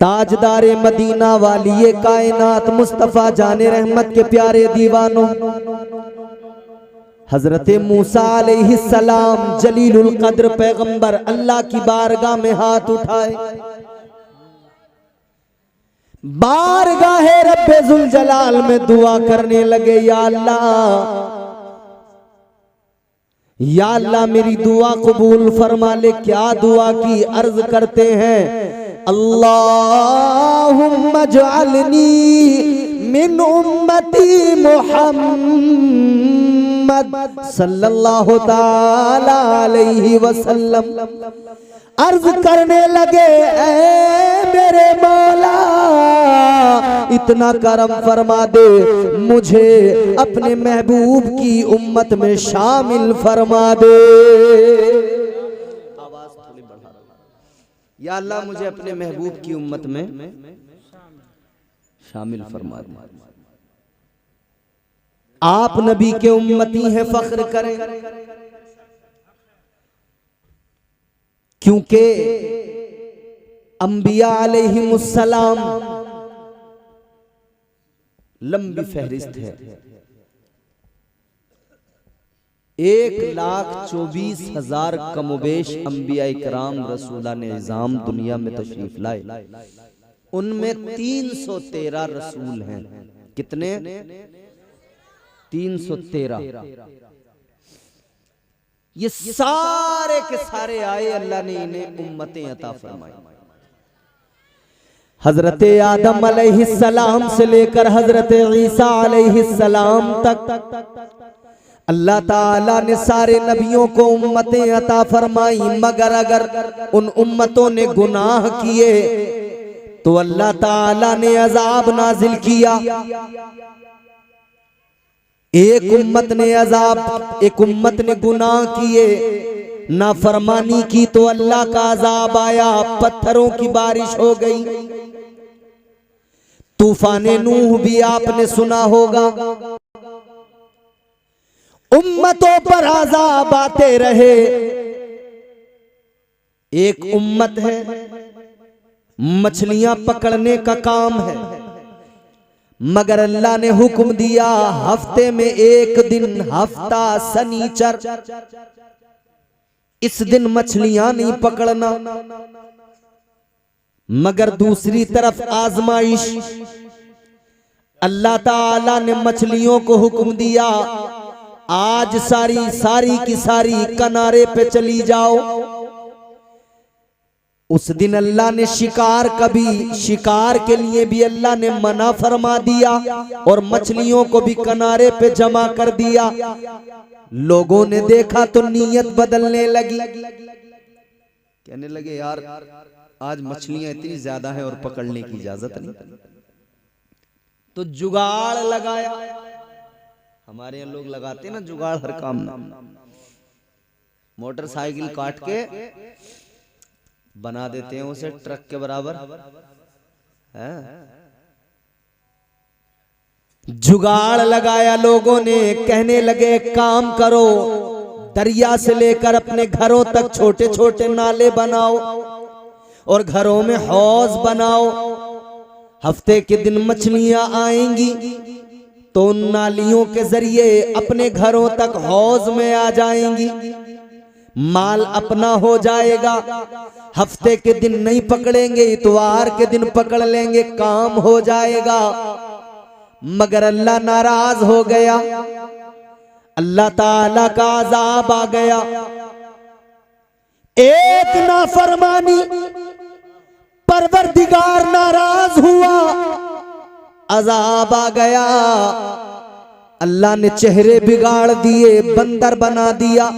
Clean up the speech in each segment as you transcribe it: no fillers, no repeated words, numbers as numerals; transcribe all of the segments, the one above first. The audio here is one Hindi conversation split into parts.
ताजदारे मदीना वालिए कायनात मुस्तफ़ा जाने रहमत के प्यारे दीवानों, हजरत मूसा अलैहिस्सलाम जलीलुल कद्र पैगंबर अल्लाह की बारगाह में हाथ उठाए, बारगाहे रब्बे जुल जलाल में दुआ करने लगे, या अल्लाह मेरी दुआ कबूल फरमा ले। क्या दुआ की? अर्ज करते हैं, अल्लाहुम्मा जअलनी मिन उम्मती मुहम्मद सल्लल्लाहु ताला अलैहि वसल्लम। अर्ज करने लगे, ऐ मेरे मौला इतना करम फरमा दे, मुझे अपने महबूब की उम्मत में शामिल फरमा दे। आवाज थोड़ी बढ़ा, या अल्लाह मुझे अपने महबूब की उम्मत में शामिल फरमा दे। आप नबी के उम्मती हैं, फख्र करें, क्योंकि अंबिया अलैहिमुस्सलाम लंबी फहरिस्त है। 1,24,000 कमोबेश अंबिया इकराम रसूलान निज़ाम दुनिया में तशरीफ लाए, उनमें 313 रसूल हैं। कितने? 313। ये सारे के सारे आए, अल्लाह ने इन्हें उम्मतें अता फरमाई। हजरत आदम अलैहिस्सलाम से लेकर हजरत ईसा अलैहिस्सलाम तक अल्लाह ताला ने सारे नबियों को उम्मतें अता फरमाई, मगर अगर उन उम्मतों ने गुनाह किए तो अल्लाह ताला ने अजाब नाजिल किया। एक उम्मत ने अजाब, एक उम्मत ने गुनाह किए, नाफरमानी की तो अल्लाह का अजाब आया, पत्थरों की बारिश हो गई। तूफाने नूह भी आपने सुना होगा, उम्मतों पर अजाब आते रहे। एक उम्मत है, मछलियां पकड़ने का काम है, मगर अल्लाह ने हुक्म दिया हफ्ते में एक दिन, हफ्ता शनिचर, इस दिन मछलियां नहीं पकड़ना। मगर दूसरी तरफ आजमाइश, अल्लाह ताला ने मछलियों को हुक्म दिया आज सारी की सारी किनारे पे चली जाओ। उस दिन अल्लाह ने शिकार के लिए भी अल्लाह ने मना फरमा दिया और मछलियों को भी किनारे पे जमा कर दिया। लोगों ने देखा तो नीयत बदलने लगी, कहने लगे यार आज मछलियां इतनी ज्यादा हैं और पकड़ने की इजाजत नहीं। तो जुगाड़ लगाया, हमारे यहाँ लोग लगाते ना जुगाड़ हर काम में, मोटरसाइकिल काट के बना देते हैं उसे ट्रक के बराबर है। जुगाड़ लगाया लोगों ने, कहने लगे काम करो, दरिया से लेकर अपने घरों तक छोटे छोटे नाले बनाओ और घरों में हौज बनाओ। हफ्ते के दिन मछलियां आएंगी तो उन नालियों के जरिए अपने घरों तक हौज में आ जाएंगी, माल अपना हो जाएगा। हफ्ते के दिन नहीं पकड़ेंगे, इतवार के दिन पकड़ लेंगे, काम हो जाएगा। मगर अल्लाह नाराज हो गया, अल्लाह ताला का अजाब आ गया। एक नाफरमानी, परवरदिगार नाराज हुआ, अजाब आ गया। अल्लाह ने चेहरे बिगाड़ दिए, बंदर बना दिया।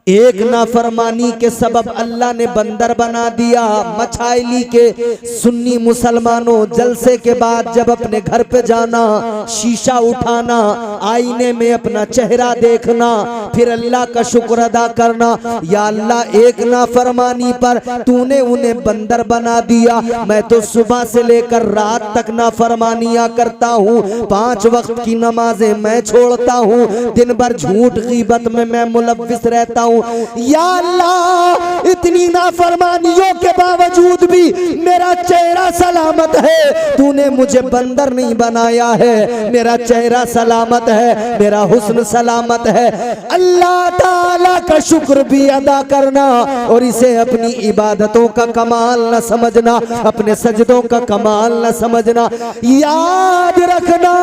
एक नाफरमानी के सबब अल्लाह ने बंदर बना दिया। मछाइली के सुन्नी मुसलमानों, जलसे के बाद जब अपने घर पे जाना, शीशा उठाना, आईने में अपना चेहरा देखना फिर अल्लाह का शुक्र अदा करना। या अल्लाह एक नाफरमानी पर तूने उन्हें बंदर बना दिया, मैं तो सुबह से लेकर रात तक नाफरमानियां करता हूँ, 5 वक्त की नमाजें मैं छोड़ता हूँ, दिन भर झूठ गीबत में मैं मुलव्विस रहता हूँ। या अल्लाह इतनी नाफरमानियों के बावजूद भी मेरा चेहरा सलामत है, तूने मुझे बंदर नहीं बनाया है, मेरा चेहरा सलामत है, मेरा हुस्न सलामत है। अल्लाह ताला का शुक्र भी अदा करना और इसे अपनी इबादतों का कमाल न समझना, अपने सजदों का कमाल न समझना। याद रखना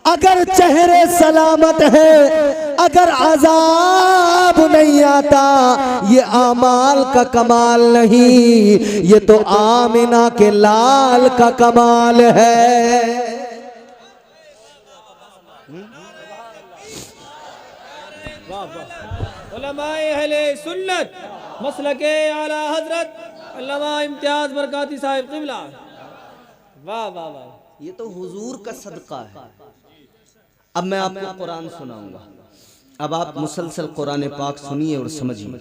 अगर चेहरे सलामत है, अगर अजाब नहीं आता, ये आमाल का कमाल नहीं, ये तो आमिना के लाल का कमाल है। उलमाए अहले सुन्नत मसलके आला हजरत अल्लामा इम्तियाज बरकाती साहिब क़िबला। वाह वाह वाह, ये तो हुजूर का सदका है। अब मैं आपको कुरान सुनाऊंगा, अब आप मुसलसल कुरान पाक सुनिए और समझिए।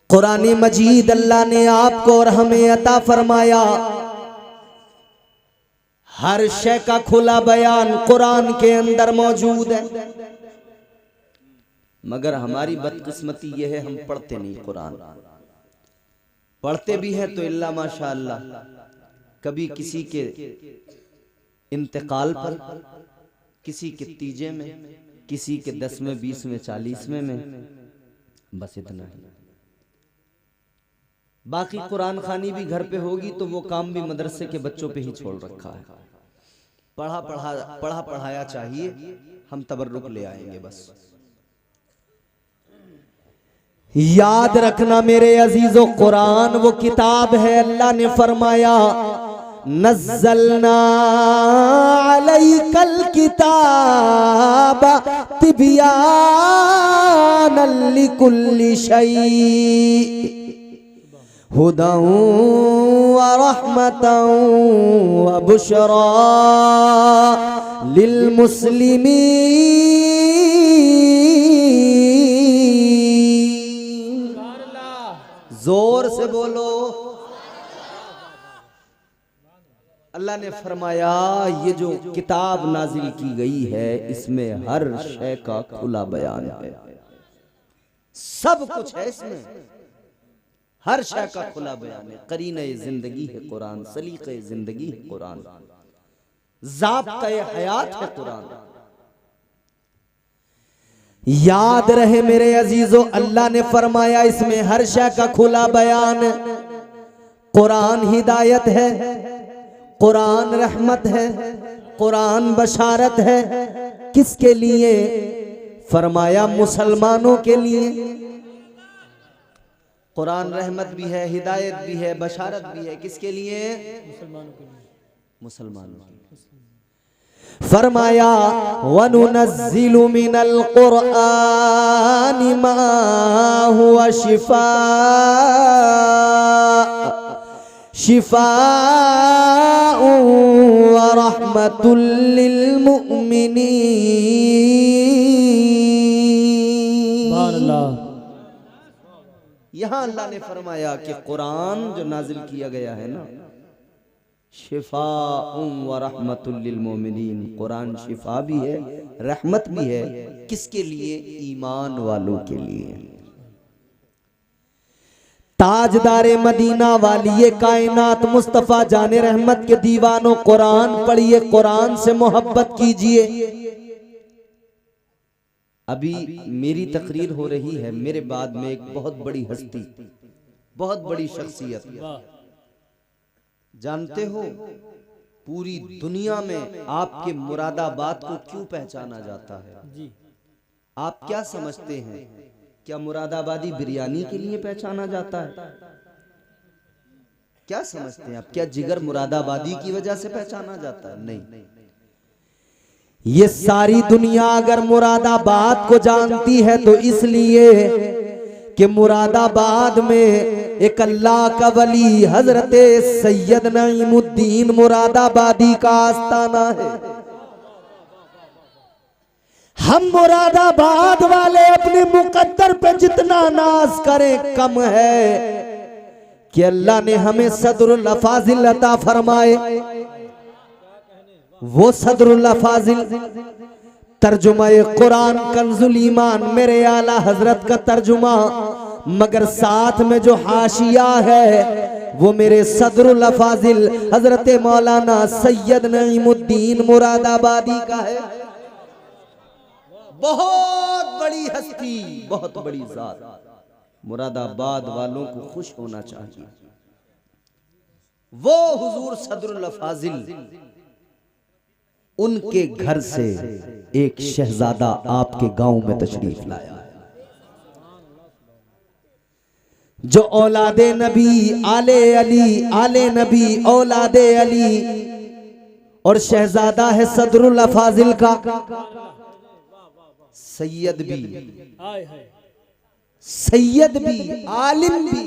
कुरान मजीद अल्लाह ने आपको और हमें अता फरमाया, हर शय का खुला बयान कुरान के अंदर मौजूद है। मगर हमारी बदकिस्मती यह है, हम पढ़ते नहीं कुरान। पढ़ते भी हैं तो इल्ला माशाअल्लाह, कभी किसी के इंतकाल पर, किसी के तीजे में, किसी के 10वें 20वें 40वें में, बस इतना ही। बाकी कुरान खानी भी घर पे होगी तो वो काम भी मदरसे के बच्चों पे ही छोड़ रखा है। पढ़ा पढ़ाया चाहिए, हम तबर्रुक ले आएंगे बस। याद रखना मेरे अजीजों, कुरान वो किताब है, अल्लाह ने फरमाया नज़्ज़लना अलैकल किताब तिबयानन लिकुल्लि शै हुदन व रहमतन व बुशरा लिल मुस्लिमीन। जोर से बोलो। अल्लाह ने फरमाया ये जो किताब नाजिल की गई है, इसमें हर शय का खुला बयान है, सब कुछ है इसमें, हर शय का खुला बयान है। करीने जिंदगी है कुरान, सलीक़े जिंदगी है कुरान, ज़ाब्ता-ए हयात है कुरान। याद रहे मेरे अजीजों, अल्लाह ने फरमाया इसमें हर शय का खुला बयान। कुरान हिदायत है, कुरान रहमत है, कुरान बशारत है। किसके लिए? फरमाया मुसलमानों के लिए। कुरान रहमत भी है, हिदायत भी है, बशारत भी है। किसके लिए? मुसलमानों के लिए। फरमाया वनुनज़्ज़िलु मिनल क़ुरआनि मा हुवा शिफ़ाउन व रहमतुल लिल मुमिनीन। यहाँ अल्लाह ने फरमाया कि कुरान जो नाजिल किया गया है ना, शिफाउन व रहमतुल लिल मोमिनीन, कुरान शिफा भी है, रहमत भी है। किसके लिए? ईमान वालों के लिए। ताजदारे मदीना वाली कायनात मुस्तफ़ा जाने रहमत के दीवानों, कुरान पढ़िए, कुरान से मोहब्बत कीजिए। अभी मेरी तकरीर हो रही है, मेरे बाद में एक बहुत बड़ी हस्ती, बहुत बड़ी शख्सियत, जानते हो पूरी दुनिया में आपके मुरादाबाद को क्यों पहचाना जाता है? आप क्या समझते हैं? क्या मुरादाबादी बिरयानी के लिए पहचाना जाता है? क्या समझते हैं आप? क्या जिगर मुरादाबादी की वजह से पहचाना जाता है? नहीं। ये सारी दुनिया अगर मुरादाबाद को जानती है तो इसलिए कि मुरादाबाद में एक अल्लाह का वली हजरत सैयद नईमुद्दीन मुरादाबादी का आस्थाना है। हम मुरादाबाद वाले अपने मुकद्दर पे जितना नाज करें कम है कि अल्लाह ने हमें सदरुल अफाजिल अता फरमाए। वो सदरुल अफाजिल तर्जुमा कुरान कंजुल ईमान मेरे आला हजरत का तर्जुमा, मगर साथ में जो हाशिया है वो मेरे सदरुल अफाजिल हजरत मौलाना सैयद नईमुद्दीन मुरादाबादी का है। बहुत बड़ी हस्ती, बहुत बड़ी जात, मुरादाबाद वालों को खुश होना चाहिए। वो हुजूर सदरुल अफाजिल, उनके घर से एक शहजादा आपके गांव में तशरीफ लाया, जो औलादे नबी आले अली, आले नबी औलादे अली, और शहजादा है सदरुल अफाजिल का। सैयद भी, सैयद भी, आलिम भी,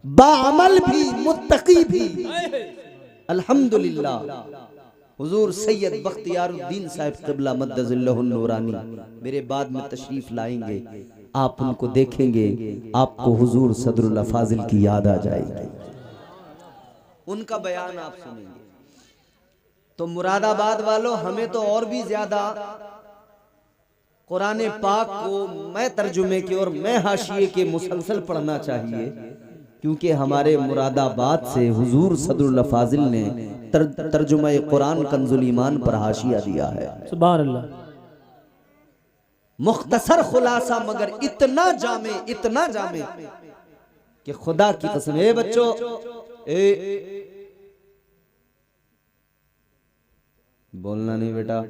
बाअमल भी, मुत्तकी भी। अल्हम्दुलिल्लाह हुजूर सैयद बख्तियारुद्दीन साहब क़िबला मद्दज़िल्लहुन नूरानी मेरे बाद में तशरीफ लाएंगे। आप उनको देखेंगे, आपको हुजूर सदरुल अफाजिल की याद आ जाएगी, उनका बयान आप सुनेंगे। तो मुरादाबाद वालों, हमें तो और भी ज्यादा कुरान पाक को मैं तर्जुमे के और मैं हाशिए के मुसलसल पढ़ना चाहिए, क्योंकि हमारे मुरादाबाद से हुजूर सदरुल अफाजिल ने तर्जुमा कुरान कंजुल ईमान पर हाशिया दिया है। सुभान अल्लाह। मुख्तसर खुलासा मगर इतना जामे, इतना जामे कि खुदा की कसम। ए बच्चों, बोलना नहीं बेटा,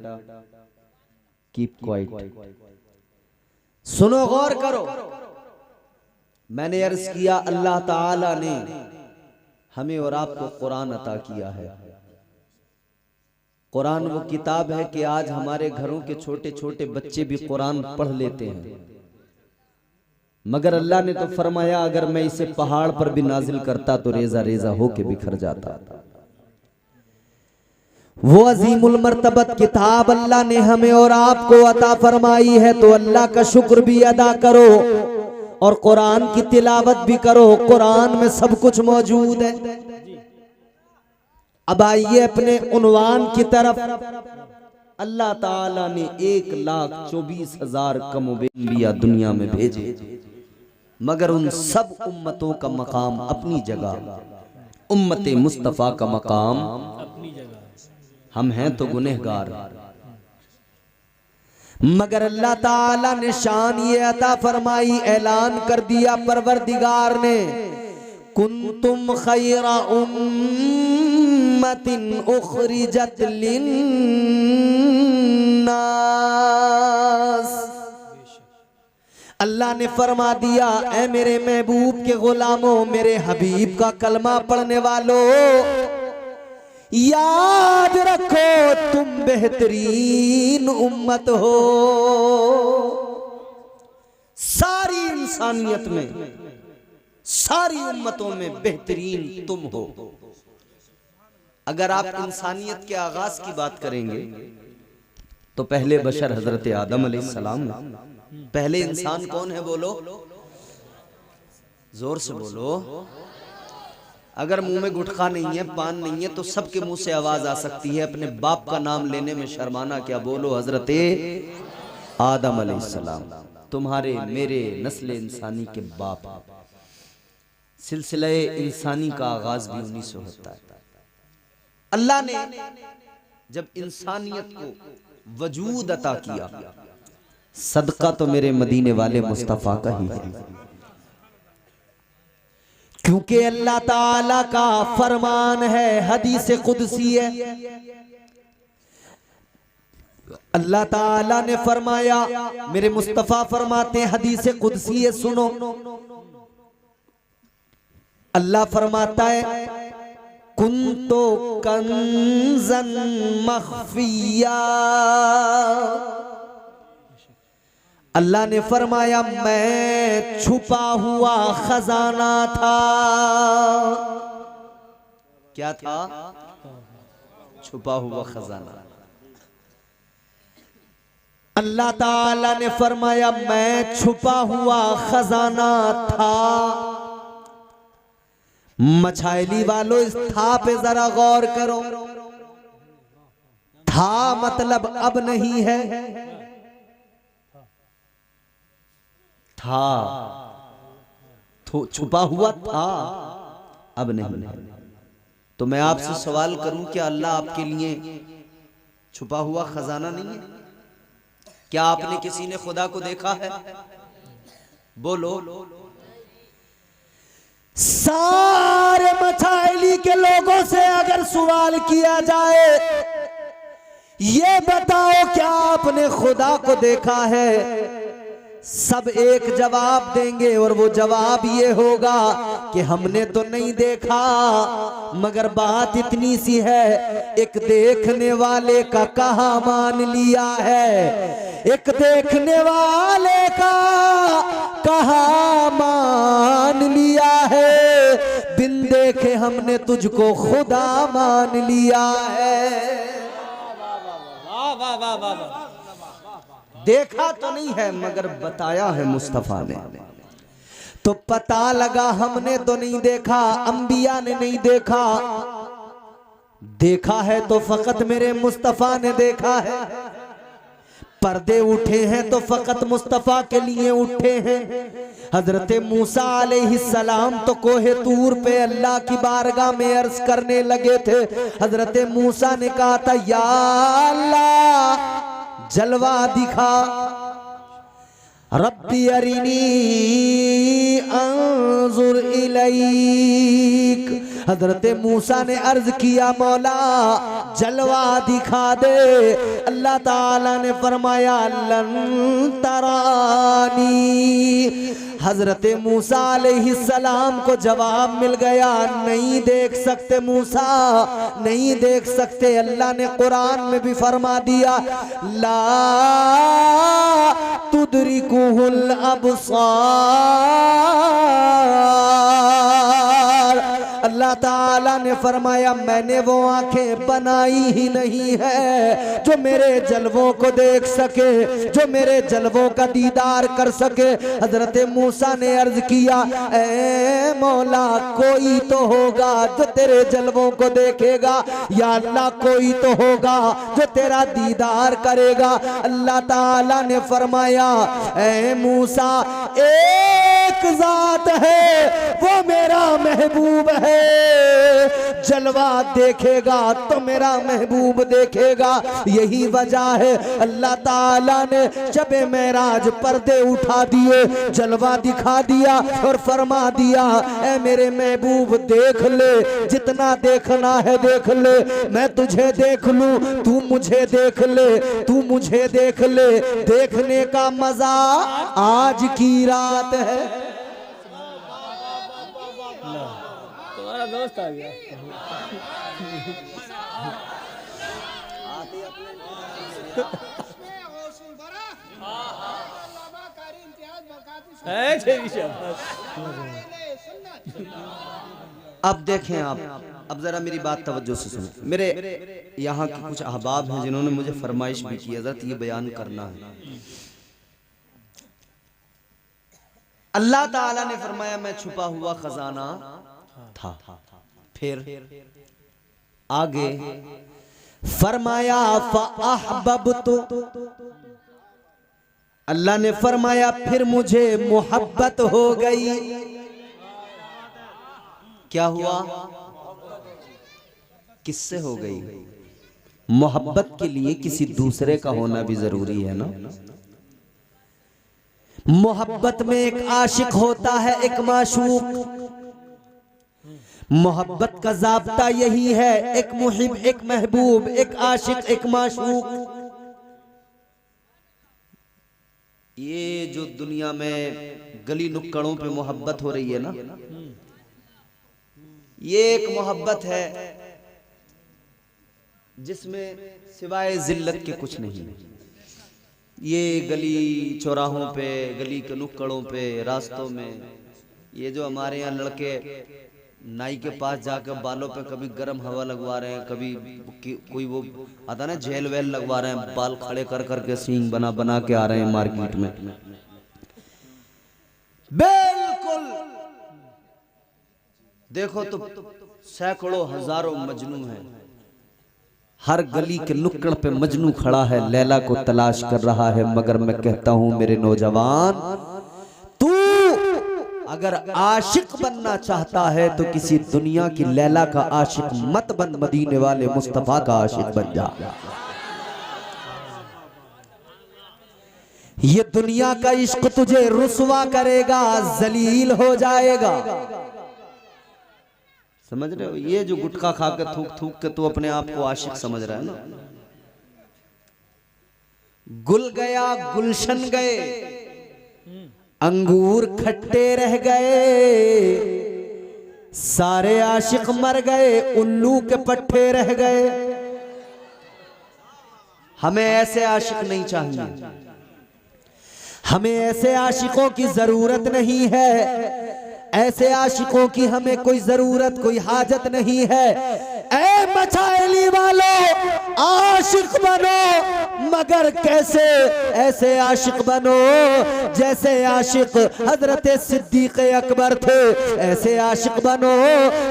कीप क्वाइट, सुनो, गौर करो। मैंने अर्ज किया अल्लाह ताला ने हमें और आपको कुरान अता किया है। कुरान वो किताब है कि आज हमारे घरों के छोटे छोटे बच्चे भी कुरान पढ़ लेते हैं, मगर अल्लाह ने तो फरमाया अगर मैं इसे पहाड़ पर भी नाजिल करता तो रेजा रेजा होके बिखर जाता। वो अजीमुल मर्तबत किताब अल्लाह ने हमें और आपको अता फरमाई है, तो अल्लाह का शुक्र भी अदा करो और कुरान की तिलावत भी करो। कुरान में सब कुछ मौजूद है। अब आइए अपने उन्वान की तरफ। अल्लाह ताला ने 1,24,000 कमोबेलिया दुनिया में भेजे, मगर उन सब उम्मतों का मकाम अपनी जगह, उम्मते मुस्तफा का मकाम अपनी जगह। हम हैं तो गुनहगार, मगर अल्लाह ताला ने शान ये अता फरमाई, ऐलान कर दिया परवरदिगार ने, कुंतुम खैरा उम्मतिन उखरिजत लिन्नास। अल्लाह ने फरमा दिया, ऐ मेरे महबूब के गुलामों, मेरे हबीब का कलमा पढ़ने वालों, याद रखो तुम बेहतरीन उम्मत हो। सारी इंसानियत में, सारी उम्मतों में बेहतरीन तुम हो। अगर आप इंसानियत के आगाज की बात करेंगे तो पहले बशर हजरत आदम अलैहिस्सलाम। पहले इंसान कौन है? बोलो, जोर से बोलो। अगर मुंह में गुटखा नहीं है, पान नहीं है, तो सबके मुंह से आवाज आ सकती है, अपने बाप का नाम लेने में शर्माना क्या। बोलो हजरत आदम अलैहिस्सलाम, तुम्हारे मेरे नस्ल इंसानी के बाप। सिलसिले इंसानी का आगाज भी उन्हीं से होता है। अल्लाह ने जब इंसानियत को वजूद अता किया, सदका तो मेरे मदीने वाले मुस्तफा का ही है, क्योंकि अल्लाह ताला का फरमान है, हदीस कुदसी है। अल्लाह ताला ने फरमाया, मेरे मुस्तफा फरमाते हैं, हदीस कुदसी है, सुनो। अल्लाह फरमाता है, कुंतो कंजन मख्फिया। अल्लाह ने फरमाया, मैं छुपा हुआ खजाना था। क्या था? छुपा हुआ खजाना। अल्लाह ताला ने फरमाया मैं छुपा हुआ खजाना था। मछाइली वालों इस था पे जरा गौर करो। था मतलब अब नहीं है, था तो छुपा हुआ था, अब नहीं है। तो मैं आपसे सवाल करूं, क्या अल्लाह आपके लिए छुपा हुआ खजाना नहीं है? क्या आपने किसी ने खुदा को देखा है? बोलो। सारे मछाइली के लोगों से अगर सवाल किया जाए, ये बताओ क्या आपने खुदा को देखा है, सब एक जवाब देंगे और वो जवाब ये होगा कि हमने तो नहीं देखा। मगर बात इतनी सी है, एक देखने वाले का कहा मान लिया है, एक देखने वाले का कहा मान लिया है। बिन देखे हमने तुझको खुदा मान लिया है। वाह वाह वाह वाह। देखा तो नहीं है मगर बताया है मुस्तफा ने। तो पता लगा हमने तो नहीं देखा, अंबिया ने नहीं देखा, देखा है तो फकत मेरे मुस्तफा ने देखा है। पर्दे उठे हैं तो फकत मुस्तफा के लिए उठे हैं। हजरत मूसा अलैहिस्सलाम तो कोहे तूर पे अल्लाह की बारगाह में अर्ज करने लगे थे। हजरत मूसा ने कहा था या अल्लाह जलवा दिखा, रब्बी अरिनी अंजुर इलैक। हजरत मूसा ने अर्ज किया मौला जलवा दिखा दे। अल्लाह ताला ने फरमाया लन तरानी। हजरत मूसा अलैहिस्सलाम को जवाब मिल गया, नहीं देख सकते मूसा, नहीं देख सकते। अल्लाह ने कुरान में भी फरमा दिया ला तुदरिकुहुल अबसार। अल्लाह ताला ने फरमाया मैंने वो आंखें बनाई ही नहीं है जो मेरे जलवों को देख सके, जो मेरे जलवों का दीदार कर सके। हजरत मूसा ने अर्ज किया ए मौला कोई तो होगा जो तेरे जलवों को देखेगा, या अल्लाह कोई तो होगा जो तेरा दीदार करेगा। अल्लाह ताला ने फरमाया ए मूसा एक जात है वो मेरा महबूब है, जलवा देखेगा तो मेरा महबूब देखेगा। यही वजह है अल्लाह ताला ने जब मेराज पर्दे उठा दिए, जलवा दिखा दिया और फरमा दिया ऐ मेरे महबूब देख ले, जितना देखना है देख ले, मैं तुझे देख लूं तू मुझे देख ले, तू मुझे देख ले। देखने का मजा आज की रात है। तुम्हारा दोस्त आ गया। अब देखें आप, अब जरा मेरी बात तवज्जो से सुनो। मेरे यहाँ के कुछ अहबाब हैं जिन्होंने मुझे फरमाइश भी की हज़रत ये बयान करना है। अल्लाह ताला ने फरमाया मैं छुपा हुआ खजाना था। फिर आगे फरमाया फ़अहबब्तु, अल्लाह ने फरमाया फिर मुझे मोहब्बत हो गई। क्या हुआ? किससे हो गई? मोहब्बत के लिए किसी दूसरे का होना भी जरूरी है ना। मोहब्बत में एक आशिक होता है, एक माशूक। मोहब्बत का ज़ाब्ता यही है, एक मुहिब, एक महबूब, एक आशिक, एक माशूक। ये जो दुनिया में गली नुक्कड़ों पे मोहब्बत हो रही है ना, ये एक मोहब्बत है जिसमें सिवाय जिल्लत के कुछ नहीं। ये गली चौराहों पे, गली के नुक्कड़ों पे, रास्तों में ये जो हमारे यहाँ लड़के नाई के पास जाकर बालों पे कभी गर्म हवा लगवा रहे हैं, कभी कोई वो आता ना जेल वेल लगवा रहे हैं, बाल खड़े कर करके सींग बना बना के आ रहे हैं मार्केट में। बिल्कुल देखो तो सैकड़ों हजारों मजनू हैं, हर गली के नुक्कड़ पे मजनू खड़ा है, लैला को तलाश कर रहा है। मगर मैं कहता हूं मेरे नौजवान, तू अगर आशिक बनना चाहता है तो किसी दुनिया की लैला का आशिक मत बन, मदीने वाले मुस्तफा का आशिक बन जा। ये दुनिया का इश्क तुझे रुसवा करेगा, जलील हो जाएगा। समझ रहे हो? ये जो गुटखा खा के थूक थूक के तू अपने आप को आशिक समझ रहा है ना, गुल गया गुलशन गए, अंगूर खट्टे रह गए, सारे आशिक मर गए, उल्लू के पट्टे रह गए। हमें ऐसे आशिक नहीं चाहिए, हमें ऐसे आशिकों की जरूरत नहीं है, ऐसे आशिकों की हमें कोई जरूरत कोई हाजत नहीं है। ऐ मचाइली वालों आशिक बनो, मगर कैसे? ऐसे आशिक बनो जैसे आशिक हजरत सिद्दीक अकबर थे, ऐसे आशिक बनो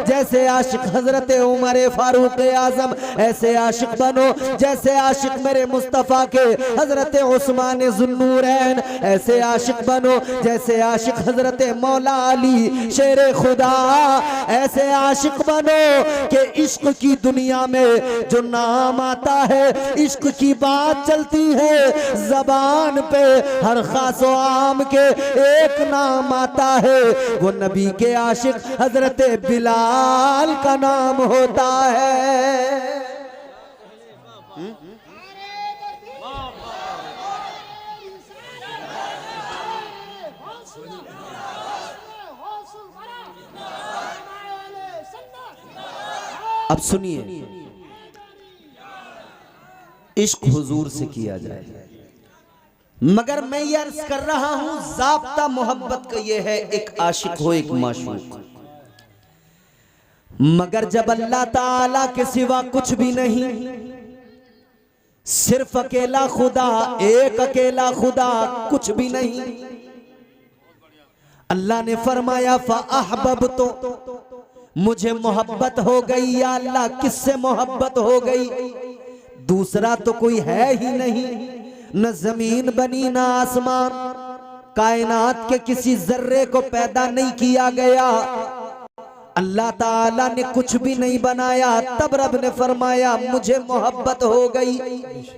जैसे आशिक हजरत उमर फारूक आजम, ऐसे आशिक बनो जैसे आशिक मेरे मुस्तफ़ा के हजरत उस्मान जुन्नूरैन, ऐसे आशिक बनो जैसे आशिक हजरत मौला अली शेरे खुदा, ऐसे आशिक बनो कि इश्क की दुनिया में जो नाम आता है, इश्क की बात चलती है जबान पे, हर खास व आम के एक नाम आता है, वो नबी के आशिक हजरत बिलाल का नाम होता है। अब सुनिए, इश्क हुजूर से किया जाए, मगर मैं ये अर्ज कर रहा हूं ज़ाब्ता मोहब्बत का ये है, एक आशिक हो एक माशूक। मगर जब अल्लाह ताला के सिवा कुछ भी नहीं, सिर्फ अकेला खुदा, एक अकेला खुदा, कुछ भी नहीं, अल्लाह ने फरमाया फ़अहबब्तु, मुझे मोहब्बत हो गई। या अल्लाह किससे मोहब्बत हो गई? दूसरा तो कोई है ही नहीं, न जमीन बनी न आसमान, कायनात के किसी जर्रे को पैदा नहीं किया गया, अल्लाह ताला ने कुछ भी नहीं बनाया, तब रब ने फरमाया मुझे मोहब्बत हो गई।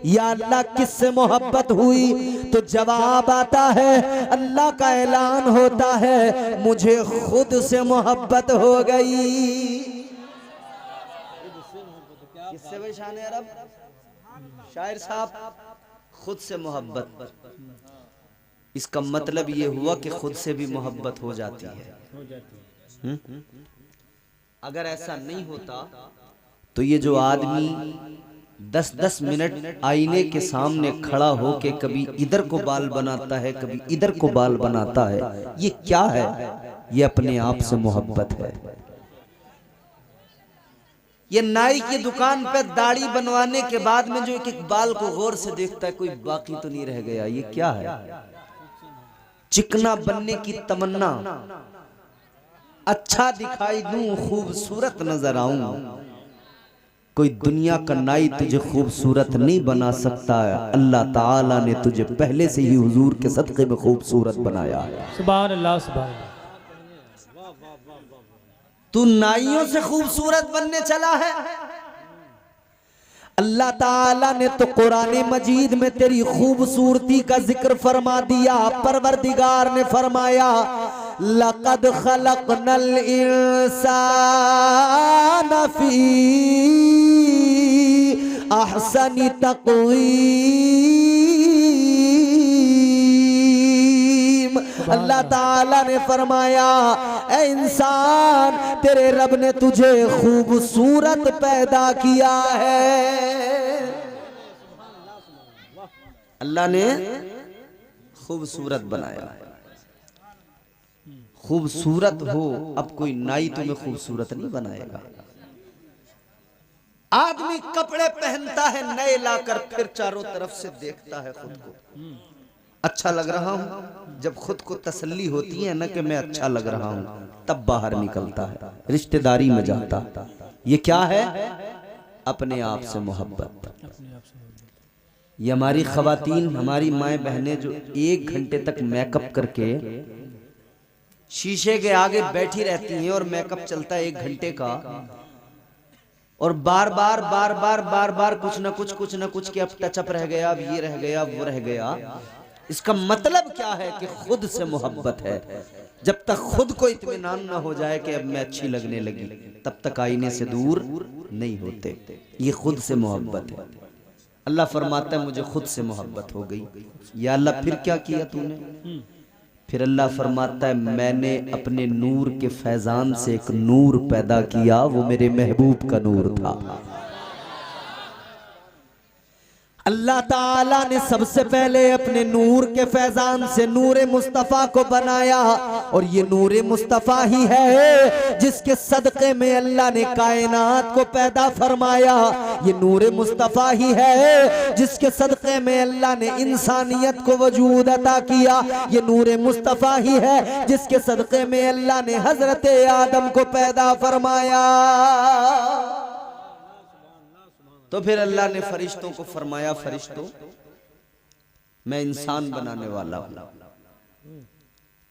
या अल्लाह किससे मोहब्बत हुई? तो जवाब आता है, अल्लाह का ऐलान होता है मुझे खुद से मोहब्बत हो गई। किससे भाई शान अरब? शायर साहब, खुद से मोहब्बत। इसका मतलब ये हुआ कि खुद से भी मोहब्बत हो जाती है। अगर ऐसा नहीं होता तो ये जो आदमी 10-10 मिनट आईने के सामने खड़ा हो के कभी इधर को बाल बनाता है, कभी इधर को बाल बनाता है, ये क्या है? ये अपने आप से मोहब्बत है। ये नाई की दुकान पे दाढ़ी बनवाने के बाद में जो एक एक बाल को गौर से देखता है, कोई बाकी तो नहीं रह गया, ये क्या है? चिकना बनने की तमन्ना, अच्छा दिखाई दूं, खूबसूरत नजर आऊं। कोई दुनिया का नाई तुझे खूबसूरत नहीं बना सकता है, अल्लाह ताला ने तुझे पहले से ही हुजूर के सदक़े में खूबसूरत बनाया है। सुभान अल्लाह, सुभान अल्लाह। तू नाइयों से खूबसूरत बनने चला है? अल्लाह ताला ने तो कुरान मजीद में तेरी खूबसूरती का जिक्र फरमा दिया। परवरदिगार ने फरमाया लक़द खलक़नल इंसान फी अहसनी तक़वीम। अल्लाह ताला ने फरमाया ऐ इंसान, तेरे रब ने तुझे खूबसूरत पैदा किया है। अल्लाह ने खूबसूरत बनाया, खूबसूरत हो, अब कोई नाई तुम्हें खूबसूरत नहीं बनाएगा। आदमी कपड़े पहनता है नए लाकर, फिर चारों तरफ से देखता है खुद को, अच्छा लग रहा हूं। जब खुद को तसल्ली होती है ना कि मैं अच्छा लग रहा हूं, तब बाहर निकलता है, रिश्तेदारी में जाता। ये क्या है? अपने आप से मोहब्बत। ये हमारी खवातीन, हमारी माएँ बहनें जो 1 घंटे तक मेकअप करके शीशे के आगे बैठी रहती हैं और मेकअप चलता है 1 घंटे का, और बार बार कुछ ना कुछ कि अब टचअप रह गया, अब ये रह गया, वो रह गया। इसका मतलब क्या है कि खुद से मोहब्बत है। जब तक खुद को इत्मीनान ना हो जाए कि अब मैं अच्छी लगने लगी, तब तक आईने से दूर नहीं होते। ये खुद से मोहब्बत है। अल्लाह फरमाता है मुझे खुद से मोहब्बत हो गई। या अल्लाह फिर क्या किया तूने? फिर अल्लाह फरमाता है मैंने अपने नूर के फैजान से एक नूर पैदा किया, वो मेरे महबूब का नूर था। अल्लाह ताला ने सबसे पहले अपने नूर के फैजान से नूरे मुस्तफ़ा को बनाया, और ये नूरे मुस्तफ़ा ही है जिसके सदक़े में अल्लाह ने कायनात को पैदा फरमाया। ये नूरे मुस्तफ़ा ही है जिसके सदक़े में अल्लाह ने इंसानियत को वजूद अता किया। ये नूरे मुस्तफ़ा ही है जिसके सदक़े में अल्लाह ने हज़रत आदम को पैदा फरमाया। तो फिर अल्लाह ने फरिश्तों को फरमाया, फरिश्तों मैं इंसान बनाने वाला हूं,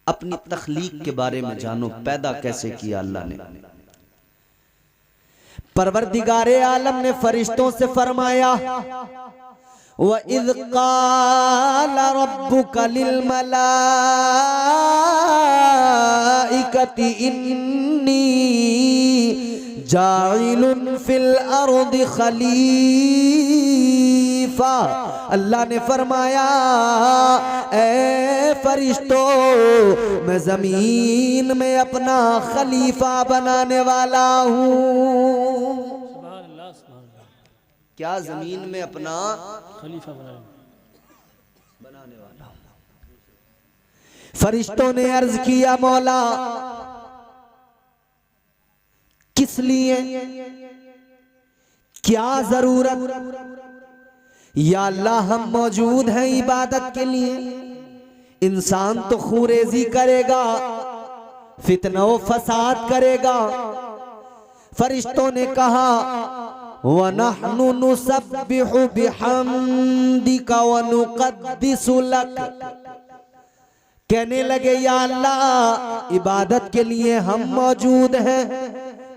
अपनी तख्लीक के बारे में जानो, पैदा कैसे किया अल्लाह ने। परवरदिगारे आलम ने फरिश्तों से फरमाया, व इज़ क़ाल रब्बुका लिल मलाइकति इन्नी जाइलुन फिल अर्दि खलीफा। अल्लाह ने फरमाया ए फरिश्तों, मैं जमीन में अपना खलीफा बनाने वाला हूँ। क्या जमीन में अपना खलीफा बनाने वाला हूँ? फरिश्तों ने अर्ज किया मौला किस लिए, क्या जरूरत? या अल्लाह हम मौजूद हैं इबादत के लिए। इंसान तो खूरेजी करेगा, फितना व फसाद करेगा। फरिश्तों ने कहा वनहनु नुसब्बिहु बिहम्दिका व नुक़द्दिसु लक। कहने लगे या अल्लाह इबादत के लिए हम मौजूद हैं,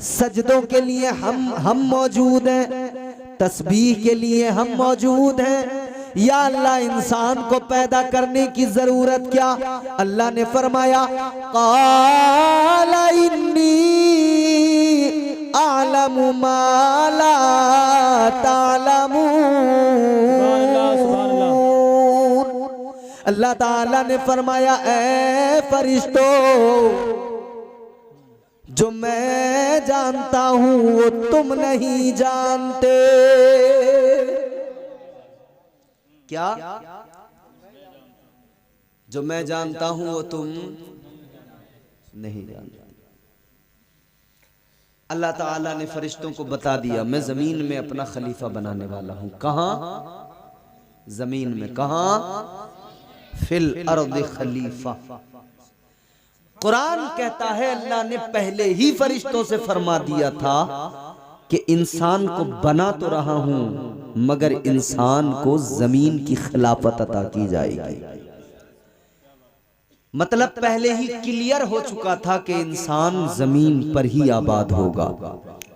सजदों के लिए हम मौजूद हैं, तस्बीह के लिए हम मौजूद हैं। या अल्लाह इंसान को पैदा करने की जरूरत क्या? अल्लाह ने फरमाया क़ाला इन्नी अअलमु मा ला तालमून। अल्लाह ताला ने फरमाया ऐ फरिश्तों, जो मैं जानता हूं वो तुम नहीं जानते। क्या? जो मैं जानता हूं वो तुम नहीं जानते। अल्लाह ताला ने फरिश्तों को बता दिया मैं जमीन में अपना खलीफा बनाने वाला हूं। कहां? जमीन में। कहां? फिल अर्द खलीफा। कुरान कहता है अल्लाह ने पहले ही फरिश्तों से फरमा दिया था कि इंसान को बना तो रहा हूं, मगर इंसान को जमीन की खिलाफत अता की जाएगी। मतलब पहले ही क्लियर हो चुका था कि इंसान जमीन पर ही आबाद होगा।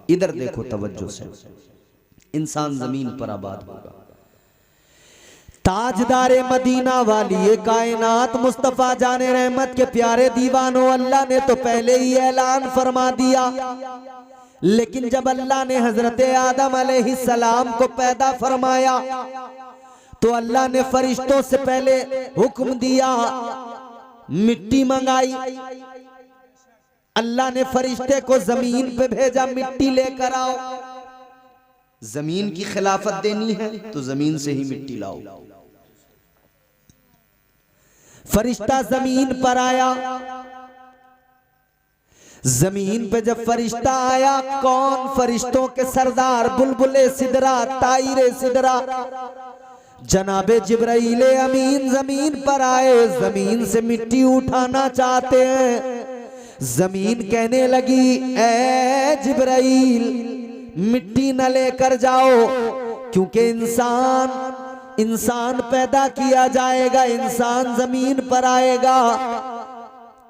इधर देखो तवज्जो से, इंसान जमीन पर आबाद होगा। ताजदारे मदीना वाली कायनात मुस्तफा जाने रहमत के प्यारे दीवानों, अल्लाह ने तो पहले ही ऐलान फरमा दिया। लेकिन जब अल्लाह ने हजरत आदम अलैहिस्सलाम को पैदा फरमाया तो अल्लाह ने फरिश्तों से पहले हुक्म दिया, मिट्टी मंगाई। अल्लाह ने फरिश्ते को जमीन पे भेजा, मिट्टी लेकर आओ। जमीन की खिलाफत देनी है तो जमीन से ही मिट्टी लाओ। फरिश्ता जमीन पर आया, जमीन पे जब फरिश्ता आया, कौन? फरिश्तों के सरदार बुलबुले सिदरा, तायरे सिदरा, जनाबे जिब्राइले अमीन जमीन पर आए। जमीन से मिट्टी उठाना चाहते हैं। जमीन कहने लगी, ए जिब्राइल, मिट्टी न लेकर जाओ, क्योंकि इंसान पैदा किया जाएगा, इंसान जमीन पर आएगा,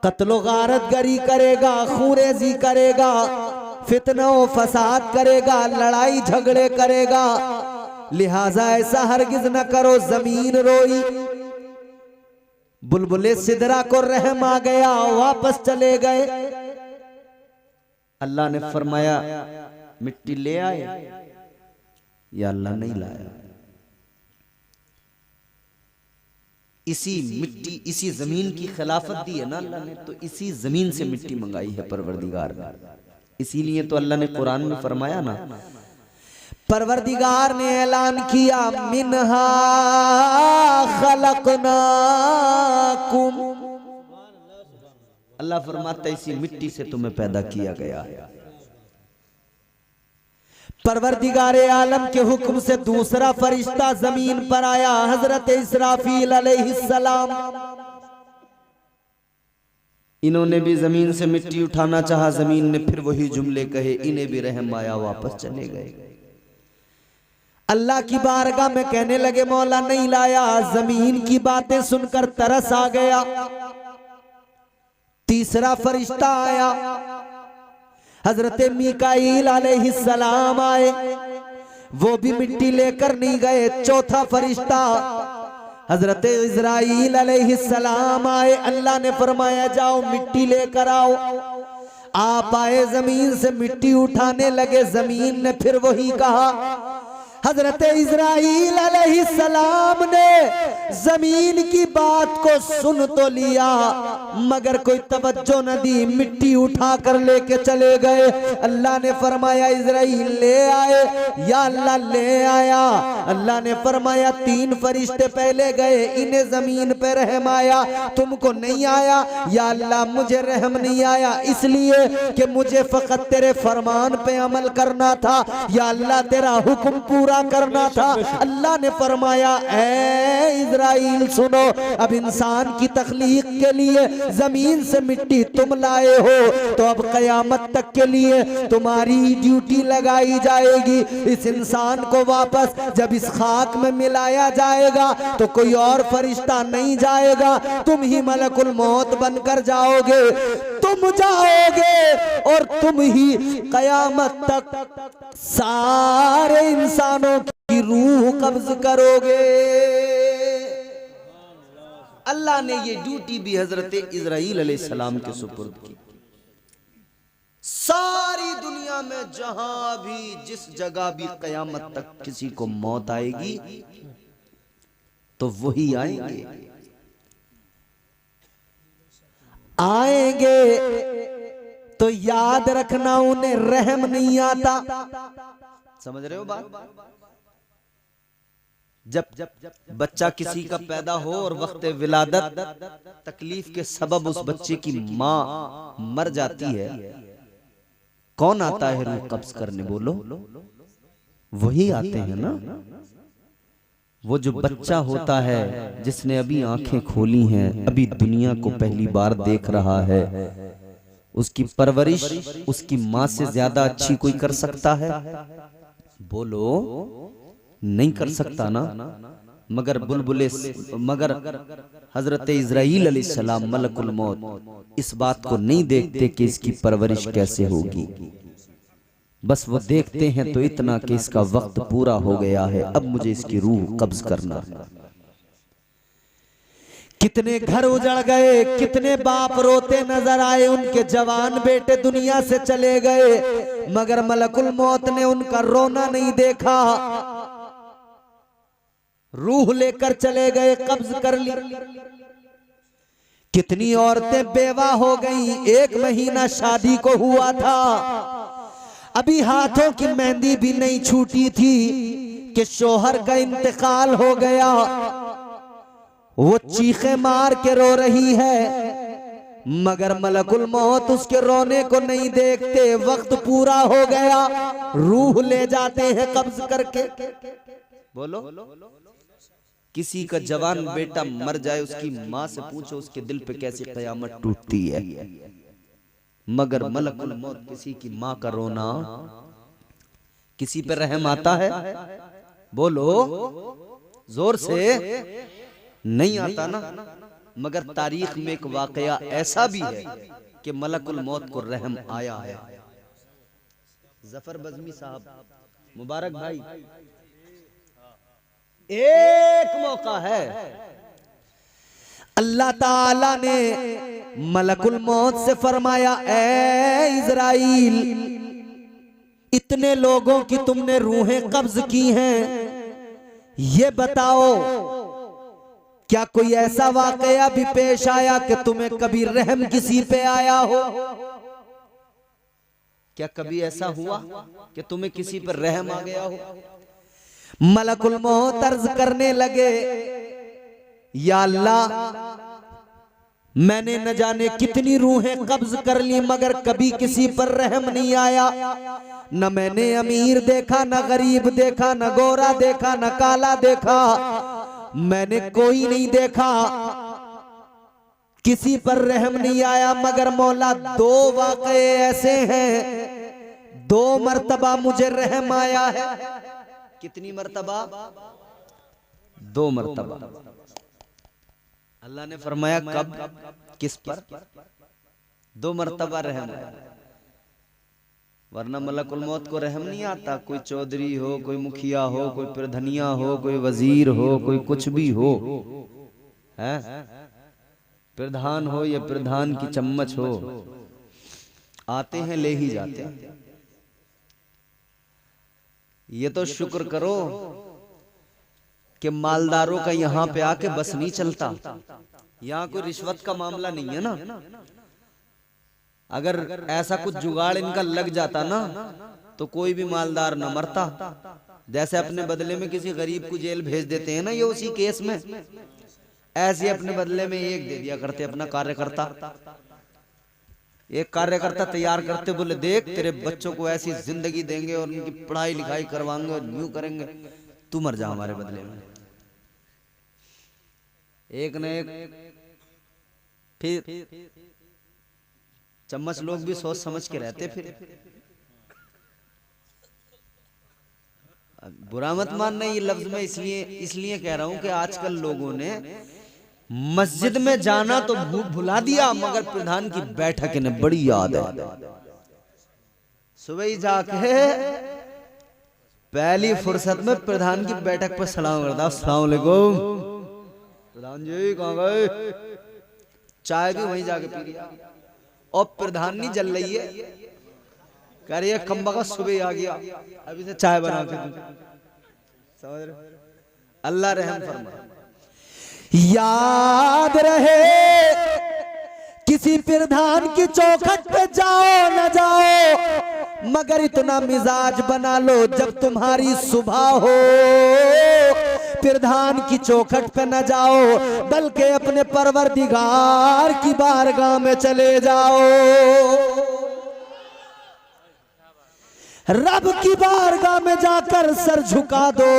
कत्लो गारत गरी करेगा, खूरेजी करेगा, फितना व फसाद करेगा, लड़ाई झगड़े करेगा, लिहाजा ऐसा हरगिज न करो। जमीन रोई। बुलबुले सिदरा को रहम आ गया, वापस चले गए। अल्लाह ने फरमाया, मिट्टी ले आए? या अल्लाह नहीं लाया। इसी मिट्टी, इसी जमीन की खिलाफत दी है ना अल्लाह ने, तो इसी जमीन से मिट्टी मंगाई है परवरदिगार ने। इसीलिए तो अल्लाह ने कुरान में फरमाया ना, परवरदिगार ने ऐलान किया, मिन्हा खलकनाकुम। अल्लाह फरमाता है इसी मिट्टी से तुम्हें पैदा किया गया है। परवरदिगारे आलम के हुक्म से दूसरा फरिश्ता जमीन पर आया, हजरत इसराफील अलैहिस्सलाम। इन्होंने भी जमीन से मिट्टी उठाना चाहा, जमीन ने फिर वही जुमले कहे, इन्हें भी रहम आया, वापस चले गए। अल्लाह की बारगाह में कहने लगे, मौला नहीं लाया। जमीन की बातें सुनकर तरस आ गया। तीसरा फरिश्ता आया, हजरत मीकाईल अलैहिस्सलाम आए, वो भी मिट्टी लेकर नहीं गए। चौथा फरिश्ता हजरत इज़राइल अलैहिस्सलाम आए। अल्लाह ने फरमाया, जाओ मिट्टी लेकर आओ। आप आए, जमीन से मिट्टी उठाने लगे। जमीन ने फिर वही कहा। हजरत इज़राइल अलैहिस्सलाम ने जमीन की बात को सुन तो लिया, मगर कोई तवज्जो न दी, मिट्टी उठा कर लेके चले गए। अल्लाह ने फरमाया, इज़राइल ले आए? या अल्लाह ले आया। अल्लाह ने फरमाया, 3 फरिश्ते पहले गए, इन्हें जमीन पे रहम आया, तुमको नहीं आया। या अल्लाह, मुझे रहम नहीं आया इसलिए कि मुझे फकत तेरे फरमान पे अमल करना था। या अल्लाह, तेरा हुक्म पूरा करना था। अल्लाह ने फरमाया, ऐ इज़राइल सुनो, अब इंसान की तख्लीक के लिए जमीन से मिट्टी तुम लाए हो, तो अब कयामत तक के लिए तुम्हारी ड्यूटी लगाई जाएगी। इस इंसान को वापस जब इस खाक में मिलाया जाएगा तो कोई और फरिश्ता नहीं जाएगा, तुम ही मलकुल मौत बनकर जाओगे। तुम जाओगे और तुम ही कयामत तक सारे इंसानों की रूह कब्ज करोगे। अल्लाह ने ये ड्यूटी भी हजरत इज़राइल अलैहिस्सलाम के सुपुर्द की। सारी दुनिया में जहां भी, जिस जगह भी कयामत तक किसी को मौत आएगी तो वही आएंगे तो याद रखना, उन्हें रहम नहीं आता। समझ रहे हो बात? जब बच्चा किसी का पैदा हो और वक्त विलादत तकलीफ के सबब उस बच्चे की माँ मर जाती है, कौन आता है रूह कब्ज करने? बोलो, वही आते हैं ना। वो जो बच्चा होता है जिसने अभी आंखें खोली हैं, अभी दुनिया को पहली बार देख रहा है, उसकी परवरिश उसकी माँ से ज्यादा अच्छी कोई कर सकता है? बोलो, नहीं कर सकता ना। मगर मगर हजरत इज़राइल अलैहिस्सलाम मलकुल मौत इस बात को नहीं देखते कि इसकी परवरिश कैसे होगी। बस वो देखते हैं तो इतना कि इसका वक्त पूरा हो गया है, अब मुझे इसकी रूह कब्ज करना। कितने घर उजड़ गए, कितने बाप रोते नजर आए, उनके जवान बेटे दुनिया से चले गए, मगर मलकुल मौत ने उनका रोना नहीं देखा। रूह लेकर चले गए, कब्ज कर ली। कितनी औरतें बेवा हो गईं, 1 महीना शादी को हुआ था, अभी हाथों की मेहंदी भी नहीं छूटी थी कि शोहर का इंतकाल हो गया। वो चीखें मार के रो रही है, मगर मलकुल मौत उसके रोने को नहीं देखते। वक्त पूरा हो गया, रूह ले जाते हैं कब्ज करके। बोलो, किसी का जवान बेटा मर जाए, उसकी माँ से पूछो उसके दिल पे कैसी कयामत टूटती है। मगर मलकुल मौत किसी की माँ का रोना, किसी पे रहम आता है? बोलो जोर से, नहीं आता ना। मगर तारीख में एक वाकया ऐसा भी है कि मलकुल मौत को रहम आया है। जफर बज़मी साहब, मुबारक भाई, एक मौका है, अल्लाह ताला ने मलकुल मौत से फरमाया, ए इज़राइल, इतने लोगों की तुमने रूहें कब्ज की हैं, ये बताओ क्या कोई ऐसा वाकया भी पेश आया कि तुम्हें कभी रहम किसी पे आया हो? क्या कभी ऐसा हुआ कि तुम्हें किसी पर रहम आ गया हो? मलकुल मौत अर्ज करने लगे, या अल्लाह, मैंने न जाने कितनी रूहें कब्ज कर ली, मगर कभी किसी पर रहम नहीं आया। न मैंने अमीर देखा, न गरीब देखा, न गोरा देखा, न काला देखा, मैंने कोई नहीं देखा, किसी पर रहम नहीं आया। मगर मौला, दो वाक़े ऐसे हैं, 2 मर्तबा मुझे रहम आया है। कितनी मर्तबा? 2 मर्तबा। अल्लाह ने फरमाया, कब, किस पर? 2 मर्तबा रहम आया। वरना मलकुल मौत को रहम नहीं आता। कोई चौधरी हो, कोई मुखिया हो, कोई प्रधनिया हो, कोई वजीर हो, कोई कुछ भी हो, है, प्रधान हो या प्रधान की चम्मच हो, आते हैं ले ही जाते हैं। ये तो शुक्र करो कि मालदारों का यहां पे आके बस नहीं चलता। यहां कोई रिश्वत का मामला नहीं है ना। अगर ऐसा कुछ जुगाड़ इनका लग जाता ना, तो कोई भी मालदार न मरता। जैसे अपने बदले में किसी गरीब को जेल भेज देते हैं ना, ये उसी केस में, ऐसे अपने बदले में एक दे दिया करते अपना कार्यकर्ता। एक कार्यकर्ता तैयार करते, बोले देख तेरे बच्चों को ऐसी जिंदगी देंगे और उनकी पढ़ाई लिखाई करवाएंगे और यूं करेंगे, तू मर जा हमारे बदले में। एक न एक फिर चम्मच लोग भी सोच समझ के रहते। फिर बुरा मत मानना ये लफ्ज में इसलिए कह रहा हूं कि आजकल लोगों ने मस्जिद में जाना तो भुला दिया, मगर प्रधान की बैठक इन्हें बड़ी याद है। सुबह ही जाके पहली फुर्सत में प्रधान की बैठक पर सलाम करता, अस्सलाम वालेकुम प्रधान जी, कहाँ गए? चाय भी वहीं जाके पी लिया। और प्रधान नहीं जल रही है, कह रही है कम्बा का सुबह आ गया, अभी से चाय बना के दूं। समझ रहे? अल्लाह रहम फरमाए। याद रहे, किसी प्रधान की चौखट पे जाओ न जाओ, मगर इतना मिजाज बना लो जब तुम्हारी सुबह हो, प्रधान की चौखट पे न जाओ, बल्कि अपने परवरदिगार की बारगाह में चले जाओ। रब की बारगाह में जाकर सर झुका दो,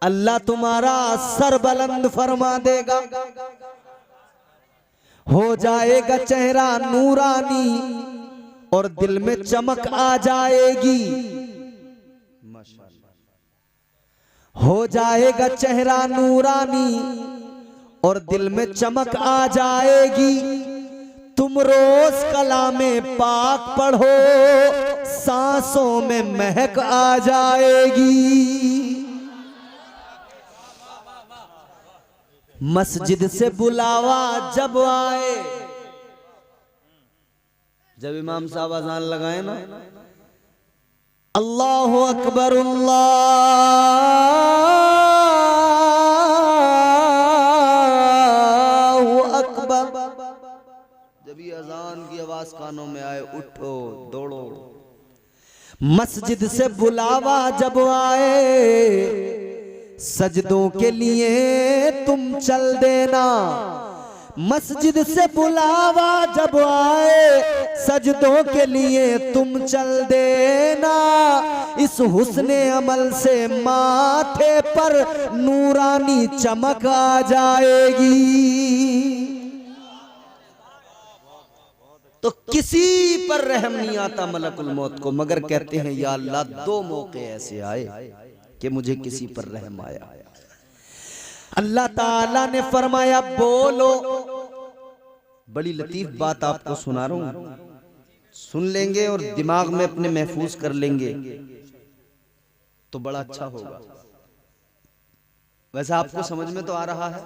अल्लाह तुम्हारा सर बुलंद फरमा देगा। हो जाएगा चेहरा नूरानी और दिल में चमक आ जाएगी। हो जाएगा चेहरा नूरानी और दिल में चमक आ जाएगी। तुम रोज कलामे पाक पढ़ो, सांसों में महक आ जाएगी। मस्जिद से बुलावा जब आए, जब इमाम साहब अज़ान लगाए ना, अल्लाहु अकबर अल्लाहु अकबर, जब ये अज़ान की आवाज कानों में आए, उठो दौड़ो। मस्जिद से बुलावा जब आए, सजदों के लिए तुम चल देना, मस्जिद से बुलावा जब आए सजदों के लिए तुम चल देना, इस हुस्ने अमल से माथे पर नूरानी चमक आ जाएगी। तो किसी पर रहम नहीं आता मलकुल मौत को, मगर कहते हैं या अल्लाह दो मौके ऐसे आए कि मुझे किसी पर रहम आया। अल्लाह ताला ने फरमाया बोलो। बड़ी लतीफ बात आपको सुना रहा हूं, सुन लेंगे और दिमाग में अपने महफूज कर लेंगे तो बड़ा अच्छा होगा। वैसे आपको समझ में तो आ रहा है।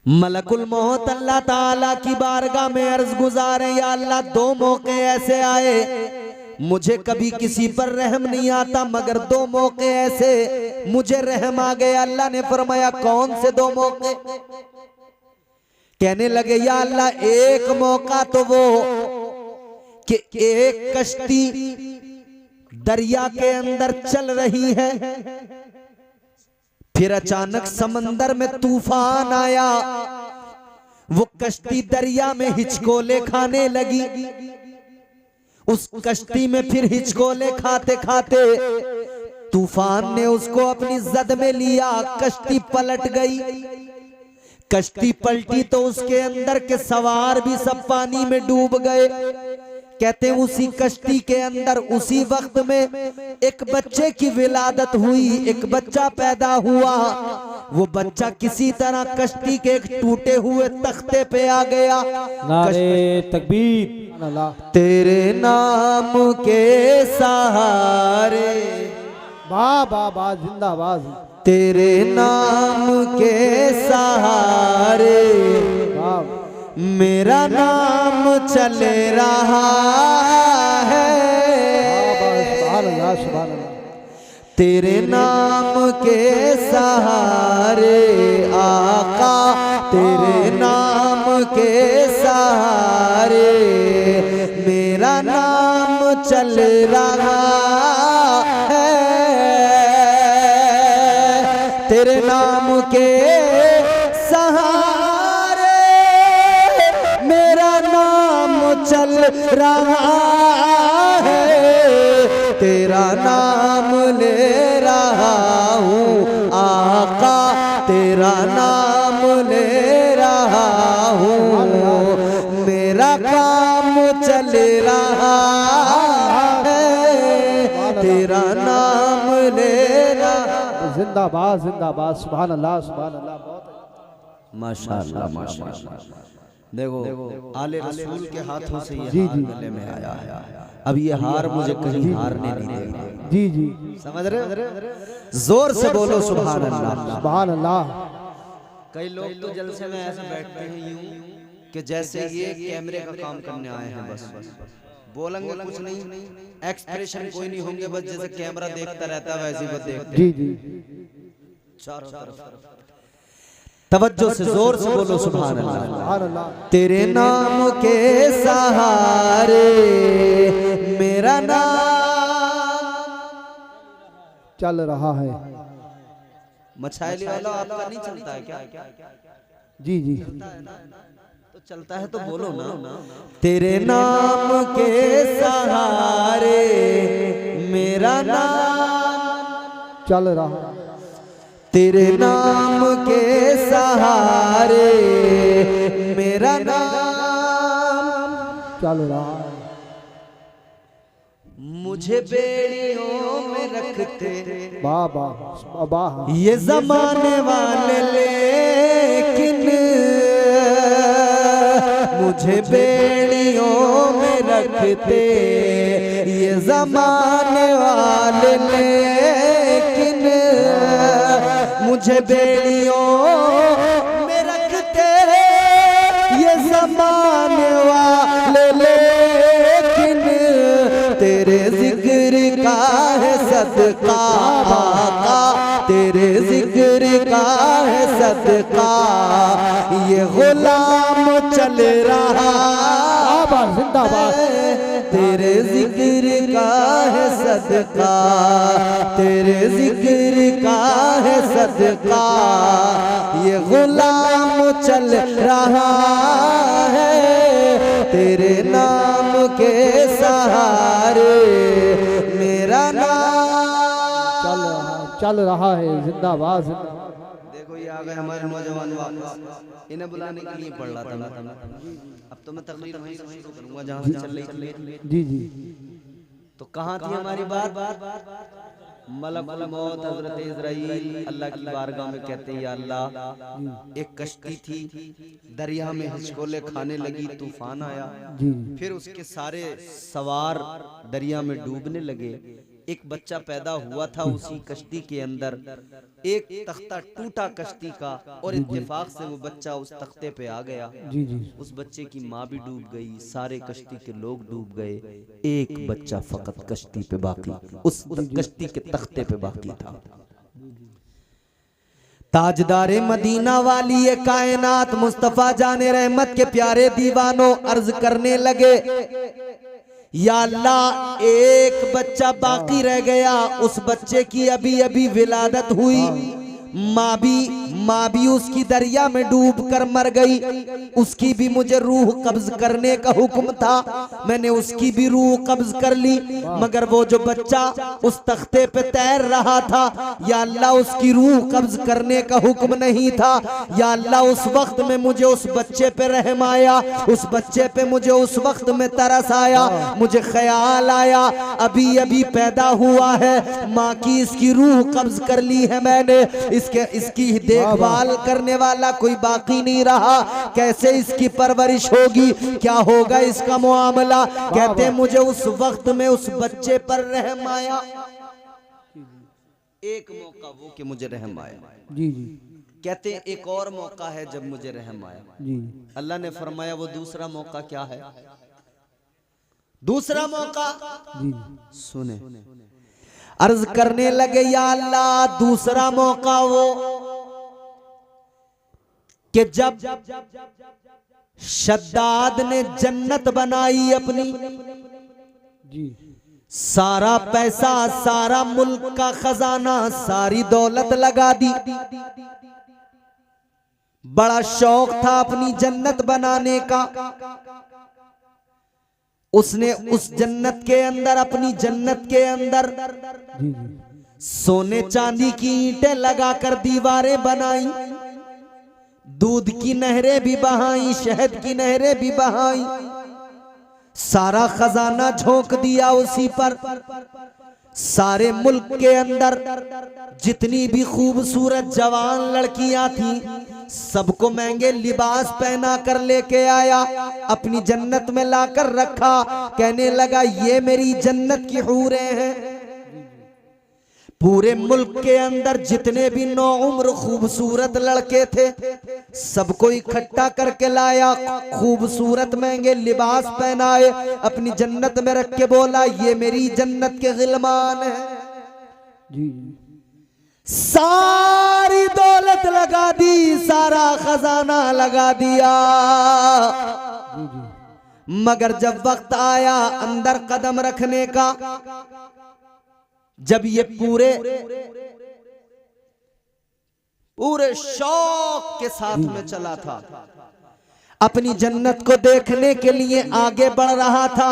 मलकुल मौत अल्लाह ताला की बारगाह में अर्ज गुजारे, या अल्लाह दो मौके ऐसे आए मुझे कभी किसी पर रहम नहीं आता, मगर दो मौके ऐसे मुझे रहम आ गए। अल्लाह ने फरमाया कौन से दो मौके? कहने लगे या अल्लाह एक मौका तो वो कि एक कश्ती दरिया के अंदर चल रही है, फिर अचानक समंदर में तूफान आया, वो कश्ती दरिया में हिचकोले खाने लगी। उस कश्ती में फिर हिचकोले खाते खाते तूफान ने उसको अपनी जद में लिया, कश्ती पलट गई। कश्ती पलटी तो उसके अंदर के सवार भी सब पानी में डूब गए। कहते हैं उसी कश्ती के अंदर उसी वक्त में एक बच्चे की विलादत हुई, एक बच्चा पैदा हुआ। वो बच्चा किसी तरह कश्ती के एक टूटे हुए तख्ते पे आ गया। नारे तकबीर, तेरे नाम के सहारे, वाह वाह वाह, जिंदाबाद, तेरे नाम के सहारे मेरा नाम चल रहा है। तेरे नाम के सहारे आका, तेरे नाम के सहारे मेरा नाम चल रहा है। तेरे नाम के सहारे मेरा नाम चल रहा है। तेरा नाम ले रहा हूँ आका, तेरा नाम ले रहा हूँ, मेरा काम चल रहा है। तेरा नाम ले रहा। जिंदाबाद जिंदाबाद, सुभान अल्लाह सुभान अल्लाह, बहुत माशाअल्लाह माशाअल्लाह। देखो आले रसूल के हाथों से ये जी हार गले में आया है। अब ये हार मुझे कहीं हारने नहीं देगा। जी जी, समझ रहे? जोर से बोलो सुभान अल्लाह सुभान अल्लाह। कई लोग तो जलसे में ऐसे बैठते हैं यूं कि जैसे ये कैमरे का काम करने आए हैं, बस बोलेंगे कुछ नहीं, एक्सप्रेशन कोई नहीं होंगे, बस जैसे कैमरा देखता रहता है वैसे ही बस देखते। जी जी, चारों तरफ तवज्जो से जोर से बोलो सुभान अल्लाह। सुभान अल्लाह। तेरे नाम के सहारे मेरा नाम चल रहा है। मछाइली वाला आपका नहीं चलता है क्या? जी जी, तो चलता है तो बोलो ना। तेरे नाम के सहारे मेरा नाम चल रहा, तेरे नाम के सहारे मेरा नाम चल रहा है। मुझे बेड़ियों में रखते बाबा बाबा, ये जमाने वाले, लेकिन मुझे बेड़ियों में रखते ये जमाने वाले, लेकिन मुझे बेड़ियों में रखते ये जमाने वाले, लेकिन तेरे जिक्र का है सदका आका, तेरे जिक्र का है सदका ये गुलाम चल रहा। जिंदाबाद, तेरे जिक्र का है सदका, तेरे जिक्र का है सदका, ये गुलाम चल रहा है तेरे नाम के सहारे, मेरा नाम चल रहा है जिंदाबाद। देखो ये आ गए हमारे नौजवान वापस, इन्हें बुलाने के लिए पढ़ रहा था मैं। अब तो मैं तकरीर वहीं से शुरू करूंगा जहाँ से चल रही थी। जी जी। तो कहाँ थी हमारी बात? मलकुल मौत हजरत इज़राइल अल्लाह की बारगाह में कहते हैं या अल्लाह, एक कश्ती थी दरिया में हिचकोले खाने लगी, तूफान आया, फिर उसके सारे सवार दरिया में डूबने लगे। एक बच्चा पैदा हुआ था उसी कश्ती के अंदर, एक तख्ता टूटा कश्ती का और इत्तेफाक से वो बच्चा उस तख्ते पे आ गया। जी जी। उस बच्चे की माँ भी डूब गई, सारे कश्ती के लोग डूब गए, एक बच्चा फकत कश्ती पे बाकी, उस कश्ती के तख्ते पे बाकी था। ताजदारे मदीना वाली ये कायनात मुस्तफा जाने रहमत के प्यारे दीवानों अर्ज करने लगे, या अल्लाह एक बच्चा बाकी रह गया, उस बच्चे की अभी अभी विलादत हुई, माँ भी उसकी दरिया में डूब कर मर गई, उसकी भी मुझे रूह कब्ज करने का हुक्म था, मैंने उसकी भी रूह कब्ज कर ली, मगर वो जो बच्चा उस तख्ते पे तैर रहा था, या अल्लाह उसकी रूह कब्ज करने का हुक्म नहीं था। या अल्लाह उस वक्त में मुझे उस बच्चे पे रहम आया, उस बच्चे पे मुझे उस वक्त में तरस आया, मुझे ख्याल आया अभी अभी पैदा हुआ है, माँ की इसकी रूह कब्ज कर ली है मैंने, इसकी देखभाल करने वाला कोई बाकी नहीं रहा, कैसे इसकी परवरिश होगी, क्या होगा इसका मुआमला। कहते मुझे उस वक्त में उस बच्चे पर रहम आया, एक मौका वो कि मुझे रहम आया। जी जी। कहते एक और मौका है जब मुझे रहम आया। जी। अल्लाह ने फरमाया वो दूसरा मौका क्या है? दूसरा मौका जी सुने, अर्ज करने लगे या अल्लाह दूसरा मौका वो कि जब शद्दाद ने जन्नत बनाई अपनी, जी, सारा पैसा, सारा मुल्क का खजाना, सारी दौलत लगा दी, बड़ा शौक था अपनी जन्नत बनाने का, उसने उस जन्नत के अंदर, अपनी जन्नत के अंदर जी, सोने चांदी की ईंटें लगाकर दीवारें बनाई, दूध की नहरें भी बहाई, शहद की नहरें भी बहाई, सारा खजाना झोंक दिया उसी पर। सारे मुल्क के अंदर जितनी भी खूबसूरत जवान लड़कियां थी, सबको महंगे लिबास पहना कर लेके आया, अपनी जन्नत में लाकर रखा, कहने लगा ये मेरी जन्नत की हूरें हैं। पूरे मुल्क के अंदर जितने भी नौ उम्र खूबसूरत लड़के थे, सबको इकट्ठा करके लाया, खूबसूरत महंगे लिबास पहनाए, अपनी जन्नत में रख के बोला ये मेरी जन्नत के गिलमान है। जी, सारी दौलत लगा दी, सारा खजाना लगा दिया, मगर जब वक्त आया अंदर कदम रखने का, जब ये पूरे शौक के साथ में चला था, अपनी जन्नत को देखने के लिए आगे बढ़ रहा था,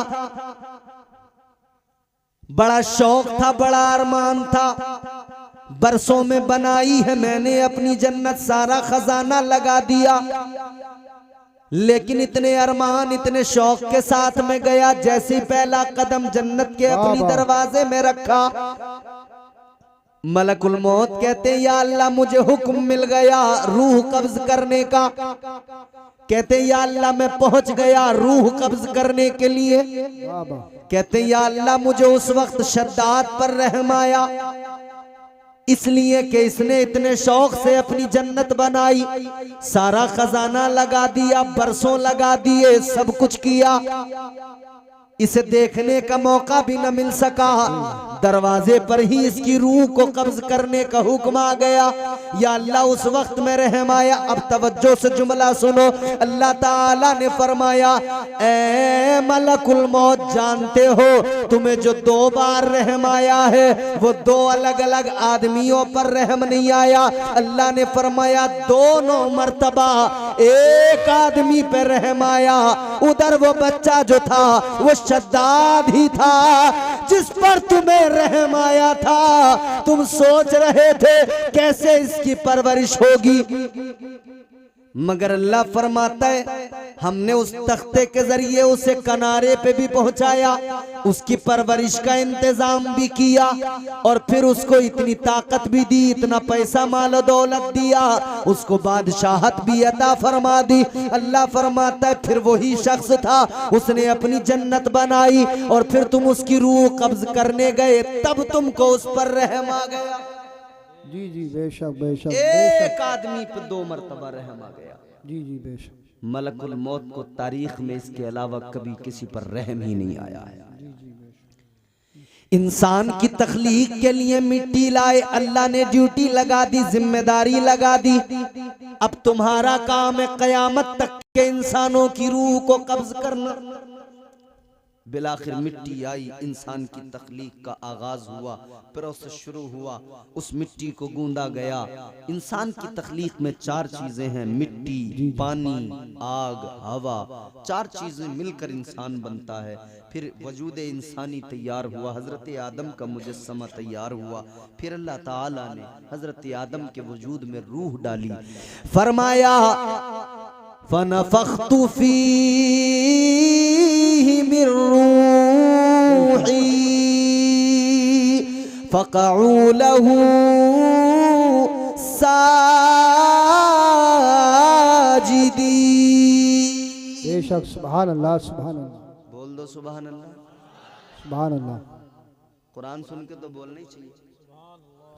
बड़ा शौक था, बड़ा अरमान था, बरसों में बनाई है मैंने अपनी जन्नत, सारा खजाना लगा दिया, लेकिन इतने अरमान, इतने शौक के साथ में गया, जैसे ही पहला कदम जन्नत के अपनी दरवाजे में रखा, मलकुल मौत कहते या अल्लाह मुझे हुक्म मिल गया रूह कब्ज करने का। कहते या अल्लाह मैं पहुंच गया रूह कब्ज करने के लिए। कहते या अल्लाह मुझे उस वक्त शद्दाद पर रहम आया, इसलिए कि इसने इतने शौक से अपनी जन्नत बनाई, सारा खजाना लगा दिया, बरसों लगा दिए, सब कुछ किया, इसे देखने का मौका भी न मिल सका। दरवाजे पर ही इसकी रूह को कब्ज करने का हुक्म आ गया। या अल्लाह उस वक्त में रहम आया। अब तवज्जो से जुमला सुनो। अल्लाह ताला ने फरमाया, ए मलकुल मौत, जानते हो तुम्हें जो 2 बार रहम आया है वो 2 अलग अलग आदमियों पर रहम नहीं आया। अल्लाह ने फरमाया दोनों मर्तबा एक आदमी पे रहम आया। उधर वो बच्चा जो था वो शद्दाद ही था जिस पर तुम्हें रहम आया था। तुम सोच रहे थे कैसे इसकी परवरिश होगी, मगर अल्लाह फरमाता है हमने उस तख्ते के जरिए उसे किनारे पे भी पहुंचाया, उसकी परवरिश का इंतजाम भी किया और फिर उसको इतनी ताकत भी दी, इतना पैसा माल दौलत दिया, उसको बादशाहत भी अता फरमा दी। अल्लाह फरमाता है फिर वही शख्स था, उसने अपनी जन्नत बनाई और फिर तुम उसकी रूह कब्ज करने गए, तब तुमको उस पर रहम आ गया। जी जी बेशक बेशक एक आदमी पे 2 मर्तबा रहम आ गया। जी जी बेशक। मलकुल मौत को तारीख में इसके अलावा कभी किसी पर रहम ही नहीं आया है। इंसान की तख्लीक के लिए मिट्टी लाए, अल्लाह ने ड्यूटी लगा दी, जिम्मेदारी लगा दी। अब तुम्हारा काम है कयामत तक के इंसानों की रूह को कब्ज करना। बिलाखिर मिट्टी आई, इंसान की तख्लीक का आगाज हुआ, प्रोसेस शुरू हुआ, उस मिट्टी को गूंदा गया। इंसान की तख्लीक में 4 चीजें हैं, मिट्टी, पानी, आग, हवा, 4 चीजें मिलकर इंसान बनता है। फिर वजूद इंसानी तैयार हुआ, हजरत आदम का मुजस्समा तैयार हुआ, फिर अल्लाह ताला ने हजरत आदम के वजूद में रूह डाली। फरमाया फनफख्तु फीही मिन रूही फक़अू लहू साजिदीन। बेशक सुभान अल्लाह सुभान अल्लाह। बोल दो सुभान अल्लाह। सुभान अल्लाह कुरान सुन के तो बोलना ही चाहिए।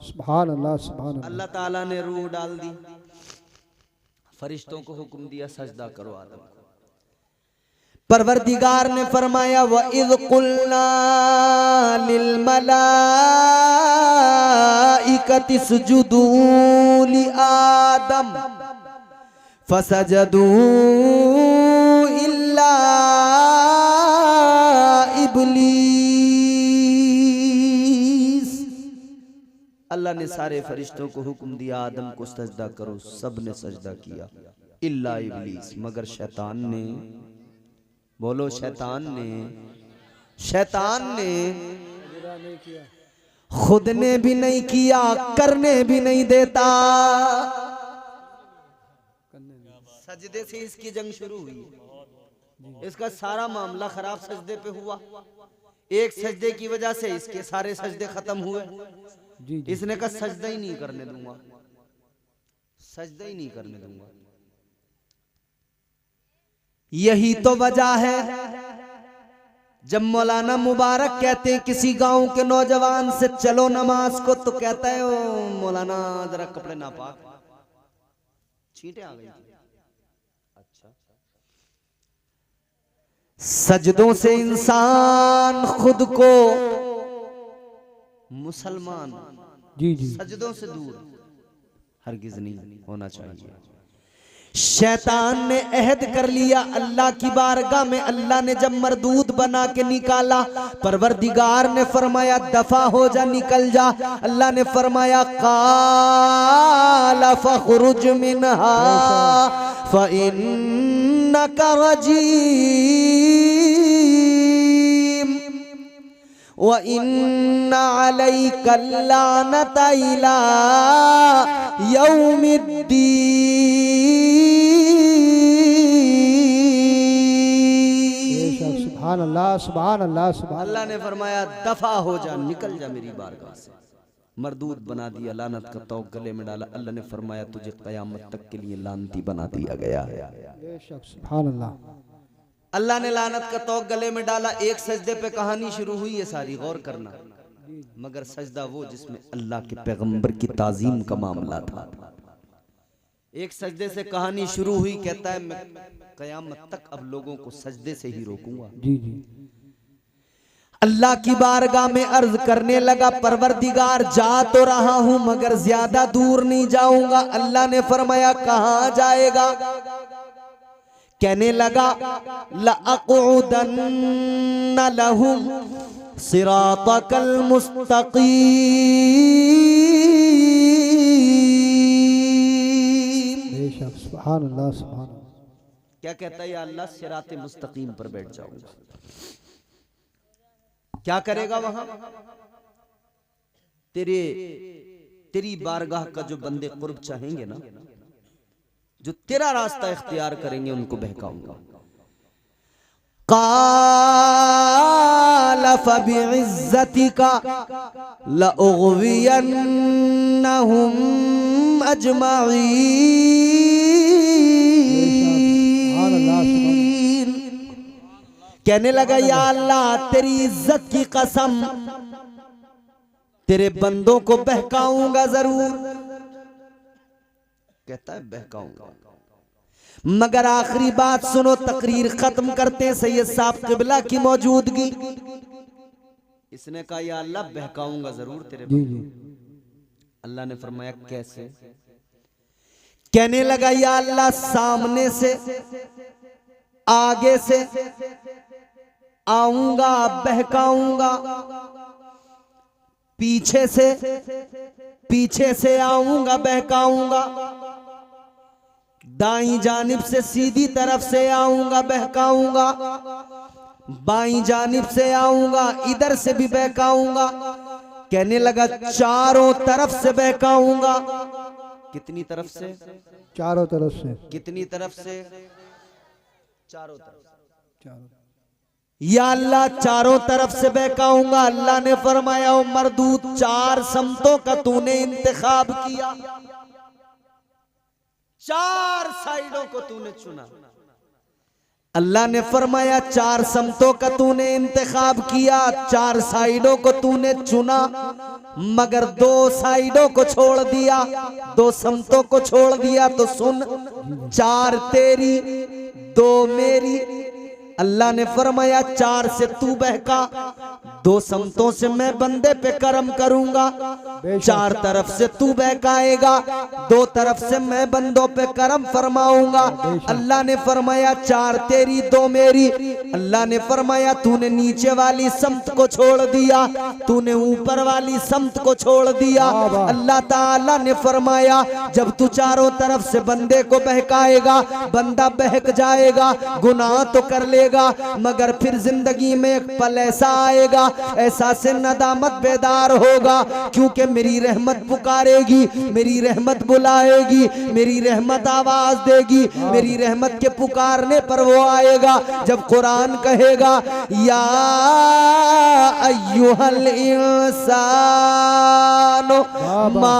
सुभान अल्लाह सुभान अल्लाह। अल्लाह ताला ने रूह डाल दी, फरिश्तों को हुक्म दिया सजदा करो आदम को। परवरदिगार ने फरमाया व इज़ कुल्ना लिल मलाइकति सुजुदू लि आदम फसजदू इल्ला इब्लीस। अल्लाह ने सारे फरिश्तों को हुक्म दिया आदम को सजदा करो, सब ने सजदा किया इल्ला इब्लीस, मगर शैतान ने, बोलो शैतान ने खुद ने भी नहीं किया, करने भी नहीं देता। सजदे से इसकी जंग शुरू हुई, इसका सारा मामला खराब सजदे पे हुआ। एक सजदे की वजह से इसके सारे सजदे खत्म हुए। इसने कहा सजदा ही नहीं करने दूंगा, सजदा ही नहीं करने दूंगा। यही तो वजह है जब मौलाना मुबारक कहते हैं किसी गांव के नौजवान से चलो नमाज को, तो कहता है ओ मौलाना जरा कपड़े नापाक, छींटे आ गई। अच्छा, सजदों से इंसान खुद को मुसलमान, जी जी सजदों से दूर हरगिज नहीं होना चाहिए। शैतान ने अहद कर लिया अल्लाह की बारगाह में। अल्लाह ने जब मरदूद बना के निकाला, परवरदिगार ने फरमाया दफा हो जा, निकल जा। अल्लाह ने फरमाया काला फखरुज मिनहा फइन्नका रजीम व इन्ना अलैका लानता इला यौमिद्दीन। सुभान अल्लाह सुभान अल्लाह सुभान। अल्लाह ने फरमाया दफा हो जा, निकल जा मेरी बारगाह से। मरदूद बना दिया, लानत का तौक गले में डाला। अल्लाह ने फरमाया तुझे कयामत तक के लिए लानती बना दिया गया है। सुभान अल्लाह। अल्लाह ने लानत का तौक गले में डाला। एक सजदे पे कहानी शुरू हुई है सारी, गौर करना। मगर सजदा वो जिसमें अल्लाह के पैगंबर की ताजीम का मामला था। एक सजदे से कहानी शुरू हुई, कहता है मैं कयामत तक अब लोगों को सजदे से ही रोकूंगा। जी जी। अल्लाह की बारगाह में अर्ज करने लगा, परवरदिगार जा तो रहा हूं मगर ज्यादा दूर नहीं जाऊंगा। अल्लाह ने फरमाया कहां जाएगा? कहने लगा लअक़उदन्न लहुम सिरातकल मुस्तक़ीम। बेशक सुभान अल्लाह सुभान अल्लाह। क्या कहता है या अल्लाह सिराते मुस्तकीम पर बैठ जाऊंगा। क्या करेगा वहां? तेरी बारगाह का जो बंदे कुर्ब चाहेंगे ना, जो तेरा रास्ता इख्तियार करेंगे, उनको बहकाऊंगा। क़ाल फ़बिइज़्ज़तिका लअग़वियन्नहुम अजमईन। कहने लगा या अल्लाह तेरी इज्जत की कसम, तेरे बंदों को बहकाऊंगा जरूर। कहता है बहकाऊंगा। मगर आखिरी बात सुनो, तकरीर खत्म करते हैं सैयद साहब किबला की मौजूदगी। इसने कहा या अल्लाह बहकाऊंगा जरूर तेरे बंदों। अल्लाह ने फरमाया कैसे? कहने लगा या अल्लाह सामने से, आगे से आऊंगा बहकाऊंगा, पीछे से आऊंगा बहकाऊंगा, दाईं जानिब से सीधी तरफ से आऊंगा बहकाऊंगा, बाईं जानिब से आऊंगा इधर से भी बहकाऊंगा। कहने लगा चारों तरफ से बहकाऊंगा। कितनी तरफ से? चारों तरफ से। कितनी तरफ से? चारों तरफ। चारों। या अल्लाह चारों तरफ से बहकाऊंगा। अल्लाह ने फरमाया ओ मरदूद, चार समतों का तूने इंतखाब किया, चार साइडों को तूने चुना। अल्लाह ने फरमाया चार समतों का तूने इंतखाब किया, चार साइडों को तूने चुना, मगर दो साइडों को छोड़ दिया, दो समतों को छोड़ दिया। तो सुन, चार तेरी दो मेरी। अल्लाह ने फरमाया चार से तू बहका, दो समतों से मैं बंदे पे करम करूंगा। चार तरफ से तू बहकाएगा, दो तरफ से मैं बंदों पे करम फरमाऊंगा। अल्लाह ने फरमाया चार तेरी दो मेरी। अल्लाह ने फरमाया तूने नीचे वाली समत को छोड़ दिया, तूने ऊपर वाली समत को छोड़ दिया। अल्लाह ताला ने फरमाया जब तू चारों तरफ से बंदे को बहकाएगा, बंदा बहक जाएगा, गुनाह तो कर लेगा, मगर फिर जिंदगी में एक पल ऐसा आएगा, ऐसा से नदामत बेदार होगा, क्योंकि मेरी रहमत पुकारेगी, मेरी रहमत बुलाएगी, मेरी रहमत आवाज देगी। मेरी रहमत के पुकारने पर वो आएगा जब कुरान कहेगा या अय्युहल इंसानो मा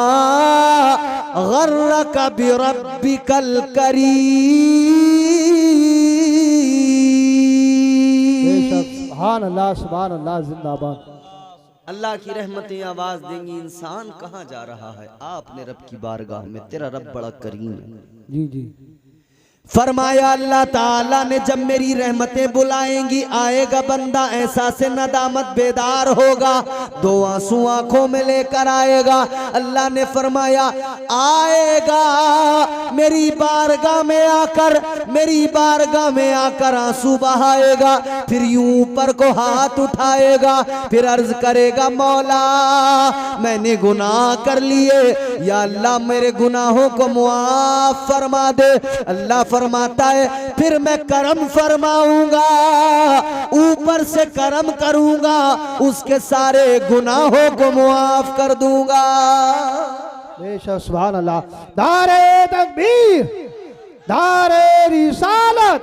गर्रका बिरब्बिकल करीम। सुभान अल्लाह सुभान अल्लाह जिंदाबाद। अल्लाह की रहमतें आवाज देंगी इंसान कहाँ जा रहा है, आपने रब की बारगाह में, तेरा रब बड़ा करीम है। जी जी। फरमाया अल्लाह ताला ने जब मेरी रहमतें बुलाएंगी, आएगा बंदा ऐसा से नदामत बेदार होगा, दो आंसू आंखों में लेकर आएगा। अल्लाह ने फरमाया आएगा मेरी बारगाह में आकर, मेरी बारगाह में आकर आंसू बहाएगा, फिर यूं ऊपर को हाथ उठाएगा, फिर अर्ज करेगा मौला मैंने गुनाह कर लिए, या अल्लाह मेरे गुनाहों को मुआफ फरमा दे। अल्लाह फरमाता है फिर मैं करम फरमाऊंगा, ऊपर से करम करूंगा, उसके सारे गुनाहों को मुआफ कर दूंगा। बेशक सुभान अल्लाह। दारे तकबीर, दारे रिसालत,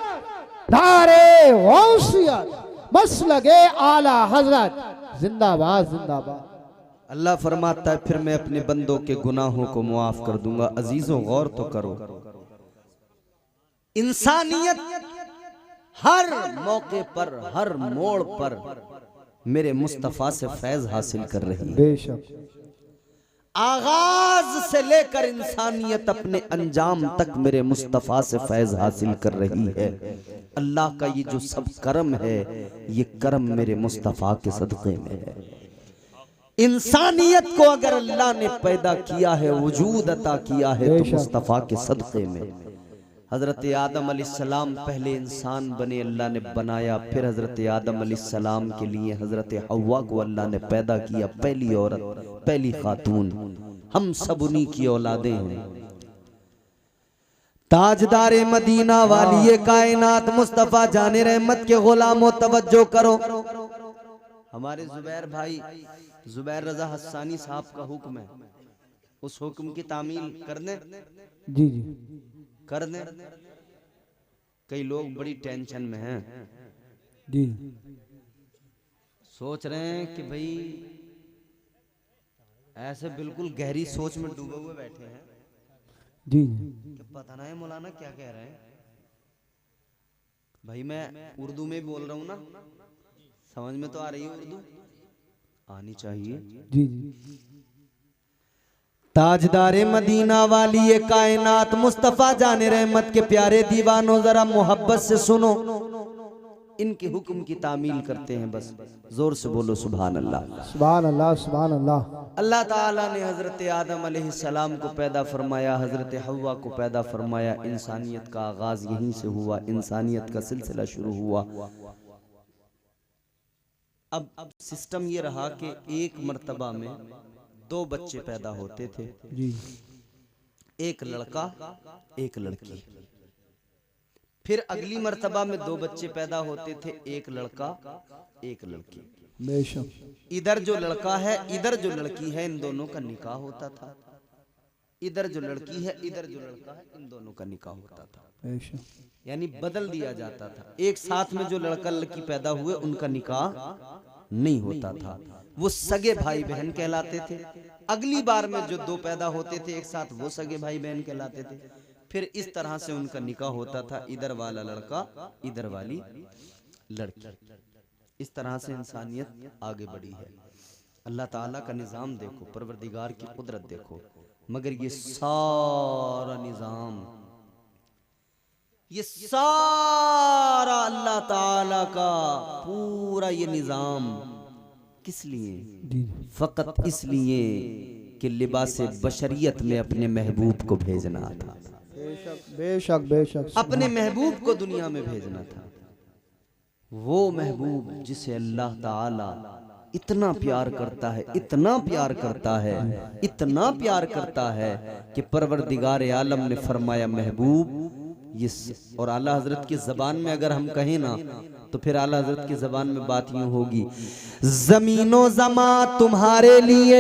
दारे गौसियत, मसलके आला हजरत जिंदाबाद जिंदाबाद। अल्लाह फरमाता है फिर मैं अपने बंदों के गुनाहों को मुआफ कर दूंगा। अजीजों गौर तो करो, इंसानियत हर मौके पर, हर मोड़ पर मेरे मुस्तफा से फैज हासिल कर रही है। बेशक। आगाज से लेकर इंसानियत अपने अंजाम तक मेरे मुस्तफ़ा से फैज हासिल कर रही है। अल्लाह का ये जो सब करम है, ये करम मेरे मुस्तफ़ा के सदक़े में है। इंसानियत को अगर अल्लाह ने पैदा किया है, वजूद अता किया है, तो मुस्तफ़ा के सदक़े में। हज़रत आदम अलैहिस्सलाम पहले इंसान बने, अल्लाह ने बनाया। फिर हज़रत आदम अलैहिस्सलाम के लिए हज़रत हव्वा को अल्लाह ने पैदा किया, पहली औरत, पहली खातून। हम सब उन्हीं की औलादे हैं। ताजदारे मदीना वाली कायनात मुस्तफ़ा जाने रहमत के गुलामों, तवज्जो करो। हमारे जुबैर भाई जुबैर रजा हस्सानी साहब का हुक्म है, उस हुक्म की तामील कर दें। जी जी कर दें। कई लोग बड़ी टेंशन में हैं, जी, सोच रहे हैं कि भाई ऐसे बिल्कुल गहरी सोच में डूबे हुए बैठे हैं जी कि पता नहीं मौलाना क्या कह रहे हैं। भाई मैं उर्दू में बोल रहा हूँ ना, समझ में तो आ रही है, उर्दू आनी चाहिए। जी जी। ताजदारे मदीना वाली ये कायनात मुस्तफ़ा जाने रहमत के प्यारे दीवानों, जरा मोहब्बत से सुनो। इनके हुक्म की तामील करते हैं, बस जोर से बोलो सुभान अल्लाह। सुभान अल्लाह, सुभान अल्लाह। अल्लाह ताला ने हज़रत आदम अलैहिस्सलाम को पैदा फरमाया, हज़रत हव्वा को पैदा फरमाया। इंसानियत का आगाज यहीं से हुआ, इंसानियत का सिलसिला शुरू हुआ। अब सिस्टम ये रहा कि एक मर्तबा में 2 बच्चे पैदा होते थे, जी, एक लड़का एक लड़की। फिर अगली मर्तबा में 2 बच्चे पैदा होते थे, एक लड़का एक लड़की। बेशक। इधर जो लड़का है, इधर जो लड़की है, इन दोनों का निकाह होता था। इधर जो लड़की है, इधर जो लड़का है, इन दोनों का निकाह होता था। बेशक। यानी बदल दिया जाता था। एक साथ में जो लड़का लड़की पैदा हुए उनका निकाह नहीं होता था, वो सगे भाई बहन कहलाते थे। अगली बार में जो 2 पैदा होते थे एक साथ, वो सगे भाई बहन कहलाते थे। फिर इस तरह से उनका निकाह होता था, इधर वाला लड़का इधर वाली लड़की। इस तरह से इंसानियत आगे बढ़ी है। अल्लाह ताला का निज़ाम देखो, परवरदिगार की कुदरत देखो। मगर ये सारा निज़ाम, ये सारा अल्लाह ताला का पूरा ये निज़ाम किस लिए? जी, फकत इसलिए कि लिबासे बशरियत में अपने महबूब को भेजना था। बेशक बेशक बेशक। अपने महबूब को दुनिया में भेजना था। वो महबूब जिसे अल्लाह ताला इतना प्यार करता है, इतना प्यार करता है, इतना प्यार करता है कि परवरदिगार आलम ने फरमाया महबूब ये। और आला हजरत की जबान में अगर हम कहें ना, तो फिर आला हजरत की जबान में बात यूं होगी, जमीनो जमा तुम्हारे लिए,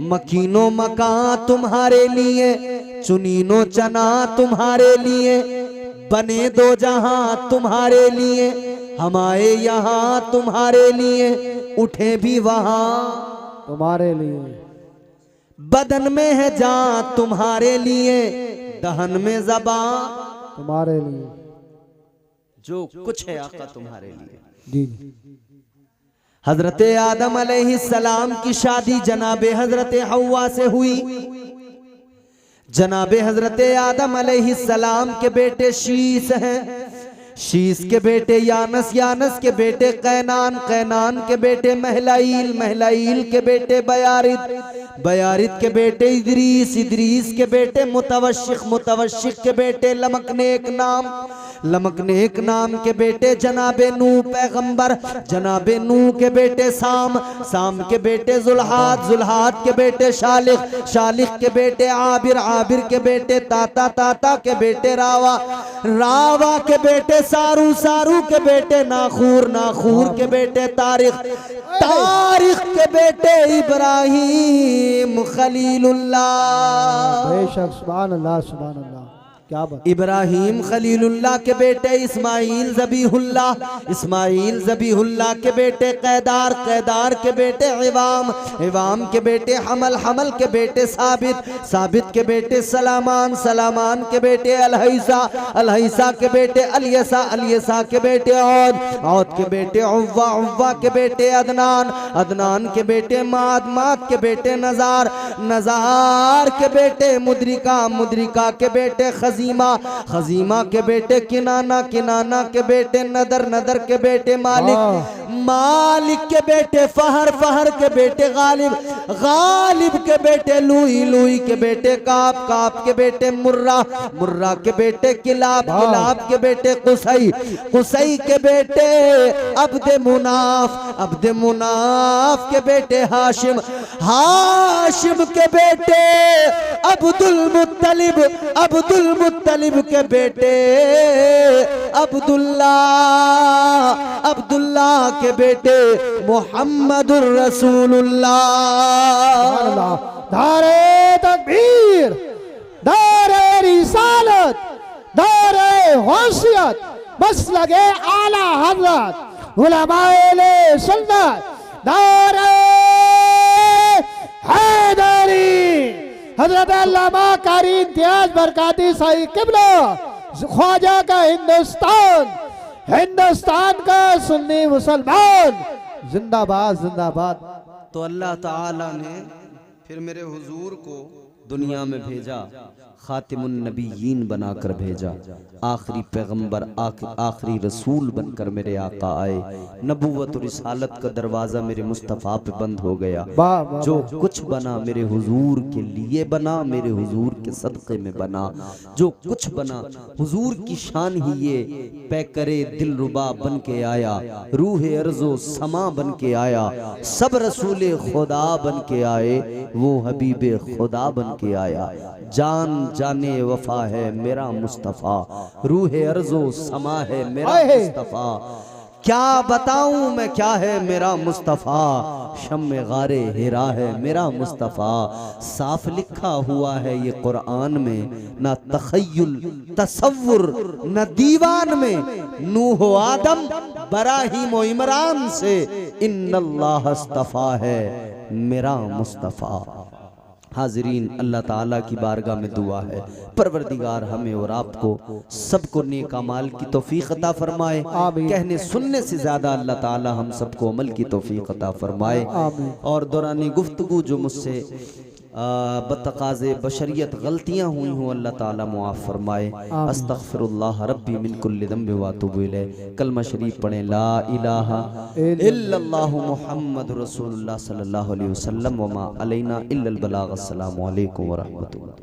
मकीनो मकां तुम्हारे लिए, चुनीनो चना तुम्हारे लिए, बने 2 जहां तुम्हारे लिए, हम आए यहाँ तुम्हारे लिए, उठे भी वहां तुम्हारे लिए, बदन में है जान तुम्हारे लिए, दहन में ज़बान तुम्हारे लिए, जो कुछ है आका तुम्हारे लिए। जी, हजरत आदम अलैहिस्सलाम की शादी जनाबे हजरत हव्वा से हुई। जनाबे हजरत आदम अलैहिस्सलाम के बेटे शीस हैं, शीस के बेटे यानस, यानस के बेटे कैनान, कैनान के बेटे महलाइल, महलाइल के बेटे बयारिद, बयारिद के बेटे इदरीस, इदरीस के बेटे मुतवश्शिक, मुतवश्शिक के बेटे लमकनेक नाम, लमकनेक नाम के बेटे जनाबे नूह पैगंबर, जनाबे नूह के बेटे साम, साम के बेटे जुल्हाद, जुल्हाद के बेटे शालिख, शालिख के बेटे आबिर, आबिर के बेटे ताता, ताता के बेटे रावा, रावा के बेटे सारू, सारू के बेटे नाखूर, नाखूर के बेटे तारिख, तारिख के बेटे इब्राहिम खलीलुल्लाह। बेशक। सुभान अल्लाह, सुभान अल्लाह। क्या बात। इब्राहिम खलीलुल्लाह के बेटे इस्माइल ज़बीहुल्लाह के बेटे कैदार के बेटे इवाम के बेटे हमल के बेटे साबित के बेटे सलामान के बेटे अलहैसा के बेटे अलियसा के बेटे औद के बेटे उव्वा के बेटे अदनान के बेटे माद के बेटे नजार के बेटे मुद्रिका के बेटे खजीमा के बेटे किनाना के बेटे नदर के बेटे मालिक के बेटे फहर के बेटे गालिब के बेटे लुई के बेटे काप के बेटे मुर्रा के बेटे किलाब के बेटे कुसई के बेटे अब्द मुनाफ के बेटे हाशिम के बेटे अब्दुल मुत्तलिब के बेटे अब्दुल्लाह के बेटे मुहम्मदुर रसूलुल्लाह। धारे तकबीर, धारे रिसालत, धारे होशियत, बस लगे आला हजरत उलमाए सुन्नत, धारे हैदरी हजरत अल्लामा कारी इम्तियाज बरकाती साहिब किबला ख्वाजा का हिंदुस्तान का सुन्नी मुसलमान जिंदाबाद जिंदाबाद। तो अल्लाह ताला ने फिर मेरे हुजूर को दुनिया में भेजा, खातिमुन नबीयीन बनाकर भेजा, आखिरी पैगंबर आखिरी रसूल बनकर मेरे आका आए। नबूवत और रिसालत का दरवाज़ा मेरे मुस्तफ़ा पे बंद हो गया। जो कुछ बना मेरे हुजूर के लिए बना, मेरे हुजूर के सदक़े में बना। जो कुछ बना हुजूर की शान ही ये पैकरे दिलरुबा बन के आया, रूह अर्ज़ो समा बन के आया, सब रसूल खुदा बन के आए, वो हबीब खुदा बन के आया। जाने वफा है मेरा मुस्तफ़ा, रूह अर्ज़ो समा है मेरा मुस्तफ़ा। क्या बताऊं मैं क्या है मेरा मुस्तफ़ा, शम्मे गारे हिरा है मेरा मुस्तफ़ा। साफ लिखा हुआ है ये कुरान में, ना तखय्युल तसव्वुर न दीवान में। नूह आदम बराहीम व इमरान से इन्नल्लाह अस्तफ़ा है मेरा मुस्तफ़ा। हाज़रीन, अल्लाह ताला की बारगाह में दुआ है, परवरदिगार हमें और आपको सबको नेक अमाल की तौफीक अता फरमाए। कहने सुनने से ज़्यादा अल्लाह ताला हम सबको अमल की तौफीक अता फरमाए। और दौरानी गुफ्तगू जो मुझसे बतकाज़े बशरियत गलतियाँ हुई हों, अल्लाह ताला मुआफ़ फरमाए। अस्तग़फिरुल्लाह रब्बी मिन कुल्लि ज़ंबि व अतूबु इलैह। कलमा शरीफ पढ़ें, ला इलाहा इल्लल्लाहु मुहम्मदुर रसूलुल्लाह सल्लल्लाहु अलैहि वसल्लम व मा अलैना इल्लल बलाग। अस्सलामु अलैकुम व रहमतुल्लाह।